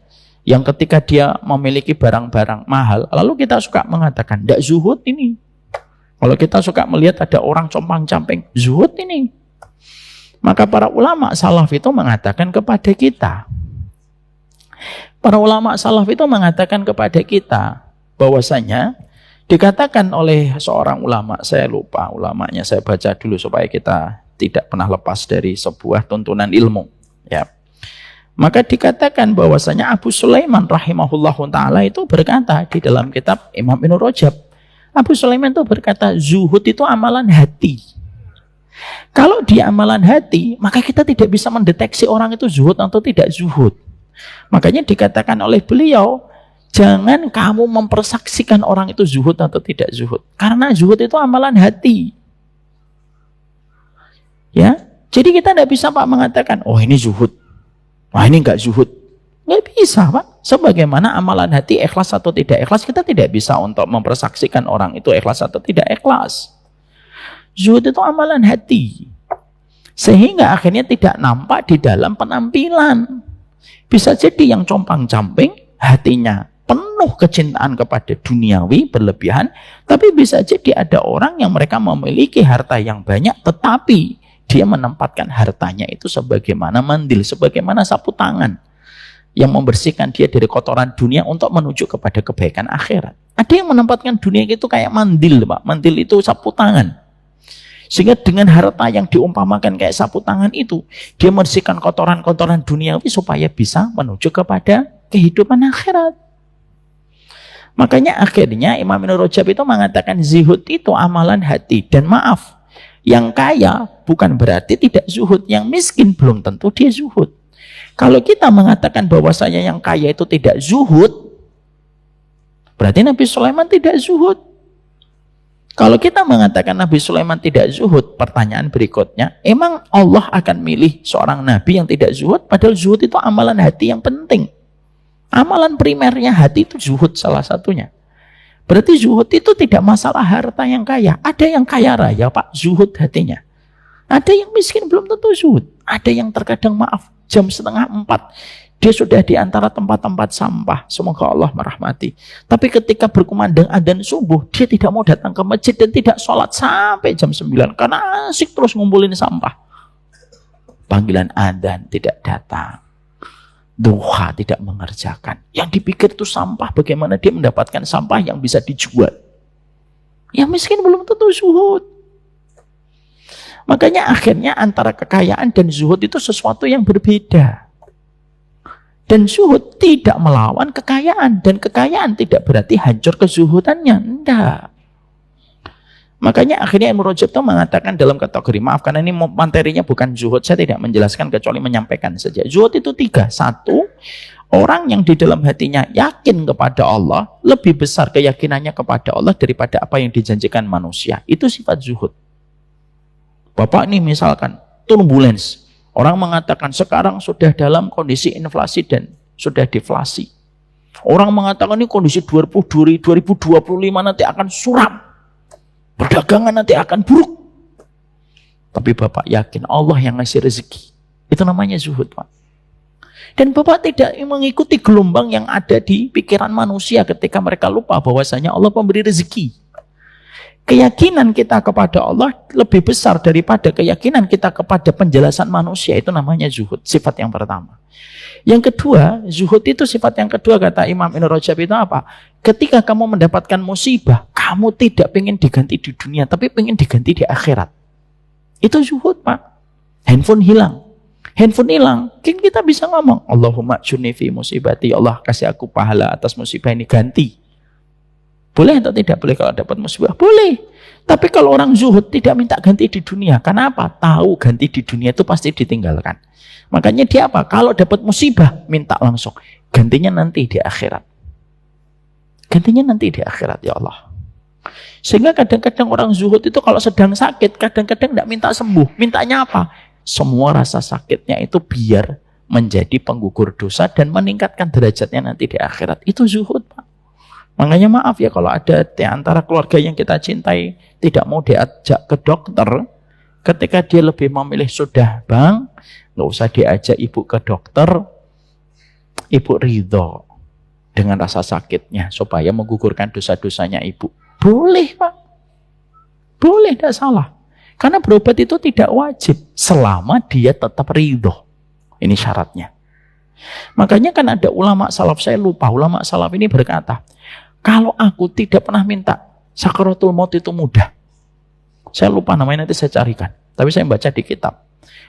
yang ketika dia memiliki barang-barang mahal, lalu kita suka mengatakan tidak zuhud ini. Kalau kita suka melihat ada orang compang-camping, zuhud ini. Maka para ulama salaf itu mengatakan kepada kita. Para ulama salaf itu mengatakan kepada kita bahwasanya dikatakan oleh seorang ulama, saya lupa ulamanya, saya baca dulu supaya kita tidak pernah lepas dari sebuah tuntunan ilmu. Ya. Maka dikatakan bahwasanya Abu Sulaiman rahimahullahu ta'ala itu berkata di dalam kitab Imam Ibnu Rajab. Abu Sulaiman itu berkata, zuhud itu amalan hati. Kalau di amalan hati, maka kita tidak bisa mendeteksi orang itu zuhud atau tidak zuhud. Makanya dikatakan oleh beliau, jangan kamu mempersaksikan orang itu zuhud atau tidak zuhud. Karena zuhud itu amalan hati. Ya, jadi kita tidak bisa Pak mengatakan, oh ini zuhud, wah ini enggak zuhud. Nggak bisa Pak. Sebagaimana amalan hati ikhlas atau tidak ikhlas, kita tidak bisa untuk mempersaksikan orang itu ikhlas atau tidak ikhlas. Zuhud itu amalan hati. Sehingga akhirnya tidak nampak di dalam penampilan. Bisa jadi yang compang-camping, hatinya penuh kecintaan kepada duniawi berlebihan, tapi bisa jadi ada orang yang mereka memiliki harta yang banyak, tetapi dia menempatkan hartanya itu sebagaimana mandil, sebagaimana sapu tangan yang membersihkan dia dari kotoran dunia untuk menuju kepada kebaikan akhirat. Ada yang menempatkan dunia itu kayak mandil, Pak. Mandil itu sapu tangan. Sehingga dengan harta yang diumpamakan kayak sapu tangan itu, dia membersihkan kotoran-kotoran duniawi supaya bisa menuju kepada kehidupan akhirat. Makanya akhirnya Imam Ibnu Rajab itu mengatakan zuhud itu amalan hati. Dan maaf, yang kaya bukan berarti tidak zuhud. Yang miskin belum tentu dia zuhud. Kalau kita mengatakan bahwasanya yang kaya itu tidak zuhud, berarti Nabi Sulaiman tidak zuhud. Kalau kita mengatakan Nabi Sulaiman tidak zuhud, pertanyaan berikutnya, emang Allah akan milih seorang Nabi yang tidak zuhud? Padahal zuhud itu amalan hati yang penting. Amalan primernya hati itu zuhud salah satunya. Berarti zuhud itu tidak masalah harta yang kaya. Ada yang kaya raya Pak, zuhud hatinya. Ada yang miskin belum tentu zuhud. Ada yang terkadang maaf, jam 3:30 dia sudah di antara tempat-tempat sampah. Semoga Allah merahmati. Tapi ketika berkumandang adzan subuh, dia tidak mau datang ke masjid dan tidak sholat sampai jam 9. Karena asik terus ngumpulin sampah. Panggilan adzan tidak datang. Duha tidak mengerjakan. Yang dipikir itu sampah, bagaimana dia mendapatkan sampah yang bisa dijual. Yang miskin belum tentu zuhud. Makanya akhirnya antara kekayaan dan zuhud itu sesuatu yang berbeda. Dan zuhud tidak melawan kekayaan. Dan kekayaan tidak berarti hancur kezuhudannya. Tidak. Makanya akhirnya Ibnu Rajab itu mengatakan dalam kategori, maaf karena ini materinya bukan zuhud, saya tidak menjelaskan kecuali menyampaikan saja. Zuhud itu 3. 1, orang yang di dalam hatinya yakin kepada Allah, lebih besar keyakinannya kepada Allah daripada apa yang dijanjikan manusia. Itu sifat zuhud. Bapak ini misalkan turbulence. Orang mengatakan sekarang sudah dalam kondisi inflasi dan sudah deflasi. Orang mengatakan ini kondisi 2025 nanti akan suram. Perdagangan nanti akan buruk. Tapi Bapak yakin Allah yang ngasih rezeki. Itu namanya zuhud, Pak. Dan Bapak tidak mengikuti gelombang yang ada di pikiran manusia ketika mereka lupa bahwasanya Allah pemberi rezeki. Keyakinan kita kepada Allah lebih besar daripada keyakinan kita kepada penjelasan manusia. Itu namanya zuhud, sifat yang pertama. Yang kedua, zuhud itu sifat yang kedua kata Imam Ibnu Rajab itu apa? Ketika kamu mendapatkan musibah, kamu tidak ingin diganti di dunia, tapi ingin diganti di akhirat. Itu zuhud, Pak. Handphone hilang. Handphone hilang, kita bisa ngomong, Allahumma ajurni fi musibati, Allah kasih aku pahala atas musibah ini, ganti. Boleh atau tidak boleh kalau dapat musibah? Boleh. Tapi kalau orang zuhud tidak minta ganti di dunia. Kenapa? Tahu ganti di dunia itu pasti ditinggalkan. Makanya dia apa? Kalau dapat musibah, minta langsung. Gantinya nanti di akhirat. Gantinya nanti di akhirat, ya Allah. Sehingga kadang-kadang orang zuhud itu kalau sedang sakit, kadang-kadang tidak minta sembuh. Mintanya apa? Semua rasa sakitnya itu biar menjadi penggugur dosa dan meningkatkan derajatnya nanti di akhirat. Itu zuhud, Pak. Makanya maaf ya kalau ada di antara keluarga yang kita cintai tidak mau diajak ke dokter, ketika dia lebih memilih sudah bang, nggak usah diajak ibu ke dokter, ibu ridho dengan rasa sakitnya supaya menggugurkan dosa-dosanya ibu. Boleh, Pak. Boleh, tidak salah. Karena berobat itu tidak wajib selama dia tetap ridho. Ini syaratnya. Makanya kan ada ulama salaf, saya lupa, ulama salaf ini berkata, kalau aku tidak pernah minta sakaratul maut itu mudah. Saya lupa namanya, nanti saya carikan. Tapi saya baca di kitab.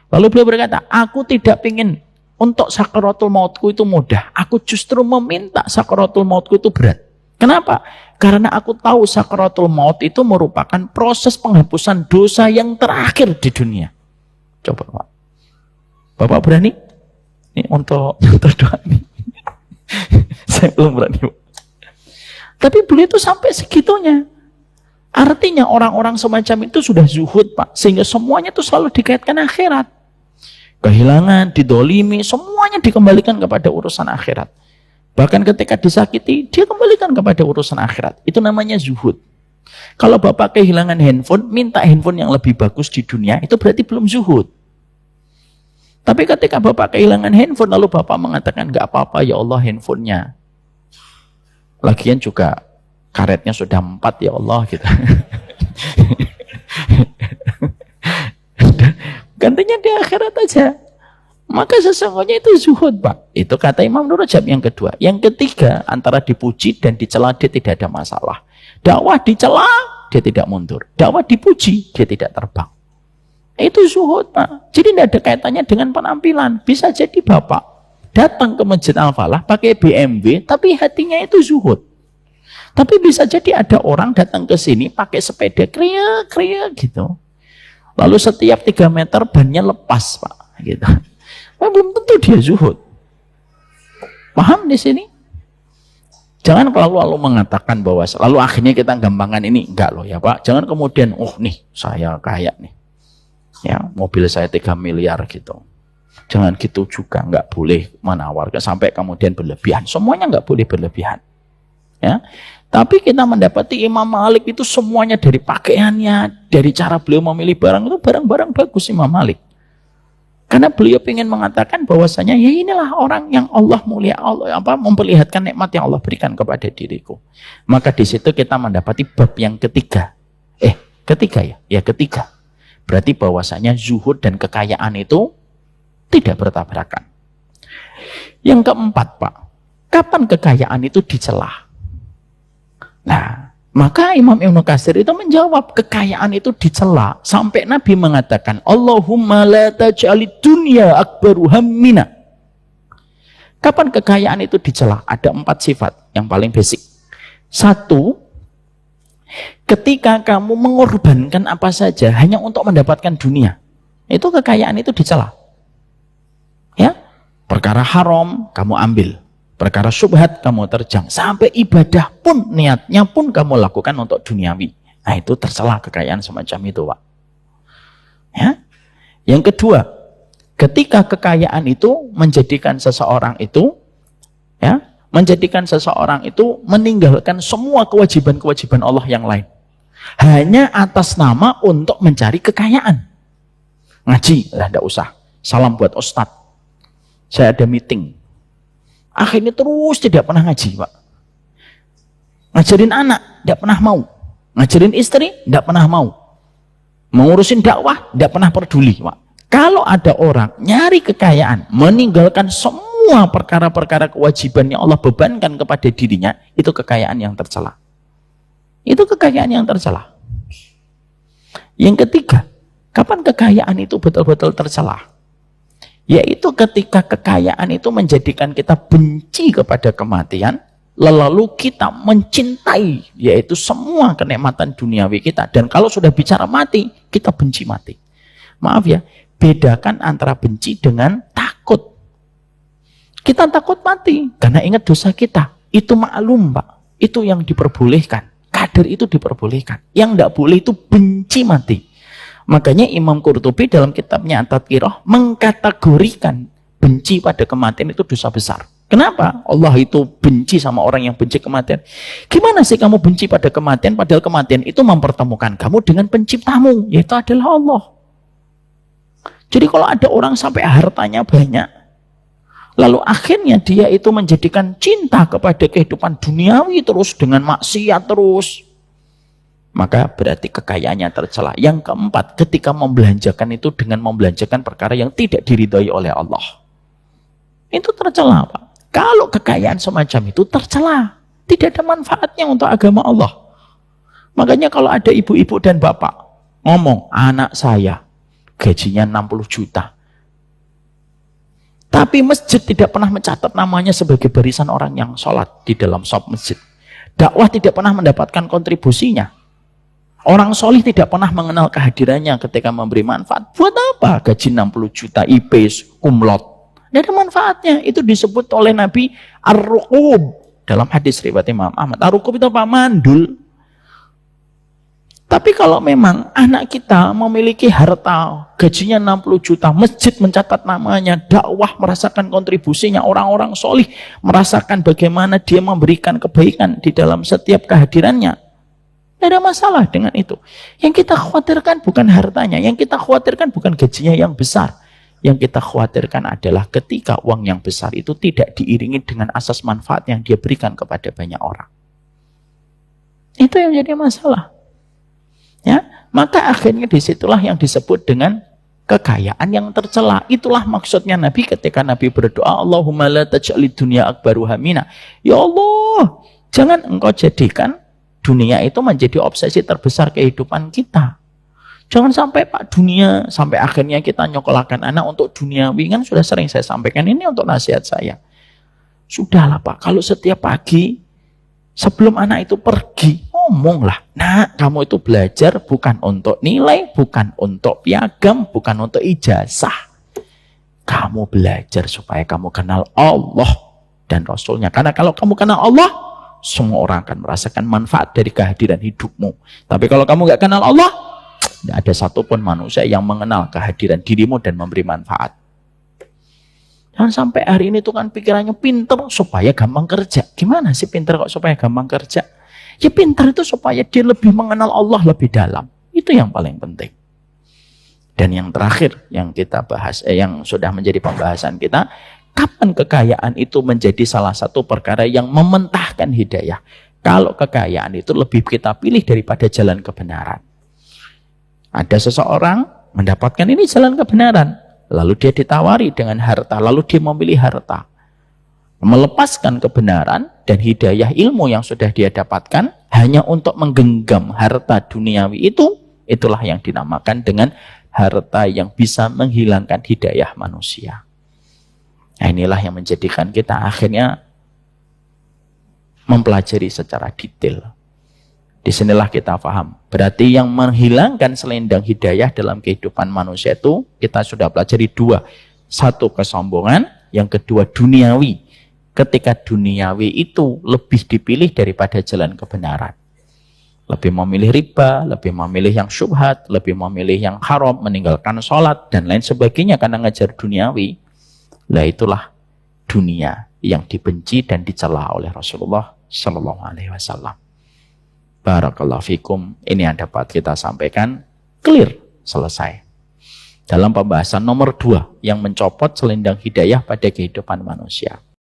Lalu beliau berkata, aku tidak ingin untuk sakaratul mautku itu mudah. Aku justru meminta sakaratul mautku itu berat. Kenapa? Karena aku tahu sakaratul maut itu merupakan proses penghapusan dosa yang terakhir di dunia. Coba, Pak. Bapak berani? Ini untuk doa nih. Saya belum berani, Pak. Tapi beliau itu sampai segitunya. Artinya orang-orang semacam itu sudah zuhud, Pak. Sehingga semuanya itu selalu dikaitkan akhirat. Kehilangan, didolimi, semuanya dikembalikan kepada urusan akhirat. Bahkan ketika disakiti, dia kembalikan kepada urusan akhirat. Itu namanya zuhud. Kalau Bapak kehilangan handphone, minta handphone yang lebih bagus di dunia, itu berarti belum zuhud. Tapi ketika Bapak kehilangan handphone, lalu Bapak mengatakan, gak apa-apa ya Allah handphonenya. Lagian juga karetnya sudah 4 ya Allah gitu. Gantinya di akhirat aja. Maka sesungguhnya itu zuhud, Pak. Itu kata Imam Ibnu Rajab yang kedua. Yang ketiga, antara dipuji dan dicela dia tidak ada masalah. Dakwah dicela, dia tidak mundur. Dakwah dipuji, dia tidak terbang. Itu zuhud, Pak. Jadi tidak ada kaitannya dengan penampilan. Bisa jadi Bapak datang ke Masjid Al-Falah pakai BMW, tapi hatinya itu zuhud. Tapi bisa jadi ada orang datang ke sini pakai sepeda kriya gitu. Lalu setiap 3 meter bannya lepas, Pak. Gitu. Nah, belum tentu dia zuhud. Paham di sini? Jangan lalu mengatakan bahwa lalu akhirnya kita gampangkan ini. Enggak loh ya, Pak. Jangan kemudian, oh nih saya kaya nih. Ya, mobil saya 3 miliar gitu. Jangan gitu juga, nggak boleh menawarkan sampai kemudian berlebihan. Semuanya nggak boleh berlebihan. Ya, tapi kita mendapati Imam Malik itu semuanya dari pakaiannya, dari cara beliau memilih barang itu barang-barang bagus Imam Malik. Karena beliau ingin mengatakan bahwasanya ya inilah orang yang Allah mulia, Allah memperlihatkan nikmat yang Allah berikan kepada diriku. Maka di situ kita mendapati bab yang ketiga. Ketiga ya, ya ketiga. Berarti bahwasanya zuhud dan kekayaan itu Tidak bertabrakan. Yang keempat, Pak, kapan kekayaan itu dicela? Nah, maka Imam Ibnu Katsir itu menjawab, kekayaan itu dicela sampai Nabi mengatakan, Allahumma la taj'alid dunya akbaru hammina. Kapan kekayaan itu dicela? Ada 4 sifat yang paling basic. 1, ketika kamu mengorbankan apa saja hanya untuk mendapatkan dunia, itu kekayaan itu dicela. Ya, perkara haram kamu ambil, perkara syubhat kamu terjang, sampai ibadah pun niatnya pun kamu lakukan untuk duniawi. Nah, itu tercela kekayaan semacam itu, Pak. Ya. Yang kedua, ketika kekayaan itu menjadikan seseorang itu, ya, menjadikan seseorang itu meninggalkan semua kewajiban-kewajiban Allah yang lain, hanya atas nama untuk mencari kekayaan. Ngaji lah, tidak usah. Salam buat ustadz. Saya ada meeting. Akhirnya terus tidak pernah ngaji, Pak. Ngajarin anak, tidak pernah mau. Ngajarin istri, tidak pernah mau. Mengurusin dakwah, tidak pernah peduli, Pak. Kalau ada orang nyari kekayaan, meninggalkan semua perkara-perkara kewajiban yang Allah bebankan kepada dirinya, itu kekayaan yang tercela. Itu kekayaan yang tercela. Yang ketiga, kapan kekayaan itu betul-betul tercela? Yaitu ketika kekayaan itu menjadikan kita benci kepada kematian, lalu kita mencintai, yaitu semua kenikmatan duniawi kita. Dan kalau sudah bicara mati, kita benci mati. Maaf ya, bedakan antara benci dengan takut. Kita takut mati, karena ingat dosa kita. Itu maklum, Pak. Itu yang diperbolehkan. Kadar itu diperbolehkan. Yang tidak boleh itu benci mati. Makanya Imam Qurtubi dalam kitabnya At-Tadhkirah mengkategorikan benci pada kematian itu dosa besar. Kenapa? Allah itu benci sama orang yang benci kematian. Gimana sih kamu benci pada kematian, padahal kematian itu mempertemukan kamu dengan penciptamu, yaitu adalah Allah. Jadi kalau ada orang sampai hartanya banyak, lalu akhirnya dia itu menjadikan cinta kepada kehidupan duniawi terus dengan maksiat terus, maka berarti kekayaannya tercela. Yang keempat, ketika membelanjakan itu dengan membelanjakan perkara yang tidak diridhai oleh Allah, itu tercela, Pak. Kalau kekayaan semacam itu tercela, tidak ada manfaatnya untuk agama Allah. Makanya kalau ada ibu-ibu dan bapak ngomong, anak saya gajinya 60 juta, tapi masjid tidak pernah mencatat namanya sebagai barisan orang yang sholat di dalam shop masjid, dakwah tidak pernah mendapatkan kontribusinya, orang solih tidak pernah mengenal kehadirannya ketika memberi manfaat. Buat apa gaji 60 juta IP kumlot? Tidak ada manfaatnya. Itu disebut oleh Nabi ar-ruqub dalam hadis riwayat Imam Ahmad. Ar-ruqub itu apa? Mandul. Tapi kalau memang anak kita memiliki harta gajinya 60 juta, masjid mencatat namanya, dakwah merasakan kontribusinya, orang-orang solih merasakan bagaimana dia memberikan kebaikan di dalam setiap kehadirannya, tidak ada masalah dengan itu. Yang kita khawatirkan bukan hartanya, yang kita khawatirkan bukan gajinya yang besar. Yang kita khawatirkan adalah ketika uang yang besar itu tidak diiringi dengan asas manfaat yang dia berikan kepada banyak orang. Itu yang jadi masalah. Ya, maka akhirnya disitulah yang disebut dengan kekayaan yang tercela. Itulah maksudnya Nabi ketika Nabi berdoa, Allahumma la taj'alid dunya akbaru hammina. Ya Allah, jangan engkau jadikan dunia itu menjadi obsesi terbesar kehidupan kita. Jangan sampai Pak dunia, sampai akhirnya kita nyokolahkan anak untuk duniawi. Kan sudah sering saya sampaikan, ini untuk nasihat saya. Sudahlah Pak, kalau setiap pagi sebelum anak itu pergi, ngomonglah, nah kamu itu belajar bukan untuk nilai, bukan untuk piagam, bukan untuk ijazah. Kamu belajar supaya kamu kenal Allah dan Rasulnya. Karena kalau kamu kenal Allah, semua orang akan merasakan manfaat dari kehadiran hidupmu. Tapi kalau kamu nggak kenal Allah, tidak ada satupun manusia yang mengenal kehadiran dirimu dan memberi manfaat. Jangan sampai hari ini tuh kan pikirannya pinter supaya gampang kerja. Gimana sih pinter kok supaya gampang kerja? Ya pinter itu supaya dia lebih mengenal Allah lebih dalam. Itu yang paling penting. Dan yang terakhir yang kita bahas, yang sudah menjadi pembahasan kita, kapan kekayaan itu menjadi salah satu perkara yang mementahkan hidayah? Kalau kekayaan itu lebih kita pilih daripada jalan kebenaran. Ada seseorang mendapatkan ini jalan kebenaran, lalu dia ditawari dengan harta, lalu dia memilih harta. Melepaskan kebenaran dan hidayah ilmu yang sudah dia dapatkan hanya untuk menggenggam harta duniawi itu, itulah yang dinamakan dengan harta yang bisa menghilangkan hidayah manusia. Nah, inilah yang menjadikan kita akhirnya mempelajari secara detail. Disinilah kita paham. Berarti yang menghilangkan selendang hidayah dalam kehidupan manusia itu kita sudah pelajari dua. Satu, kesombongan. Yang kedua, duniawi. Ketika duniawi itu lebih dipilih daripada jalan kebenaran. Lebih memilih riba, lebih memilih yang syubhat, lebih memilih yang haram, meninggalkan sholat, dan lain sebagainya karena ngejar duniawi. Lah itulah dunia yang dibenci dan dicela oleh Rasulullah Sallallahu Alaihi Wasallam. Barakallahu fikum. Ini yang dapat kita sampaikan. Clear, selesai. Dalam pembahasan nomor 2 yang mencopot selendang hidayah pada kehidupan manusia.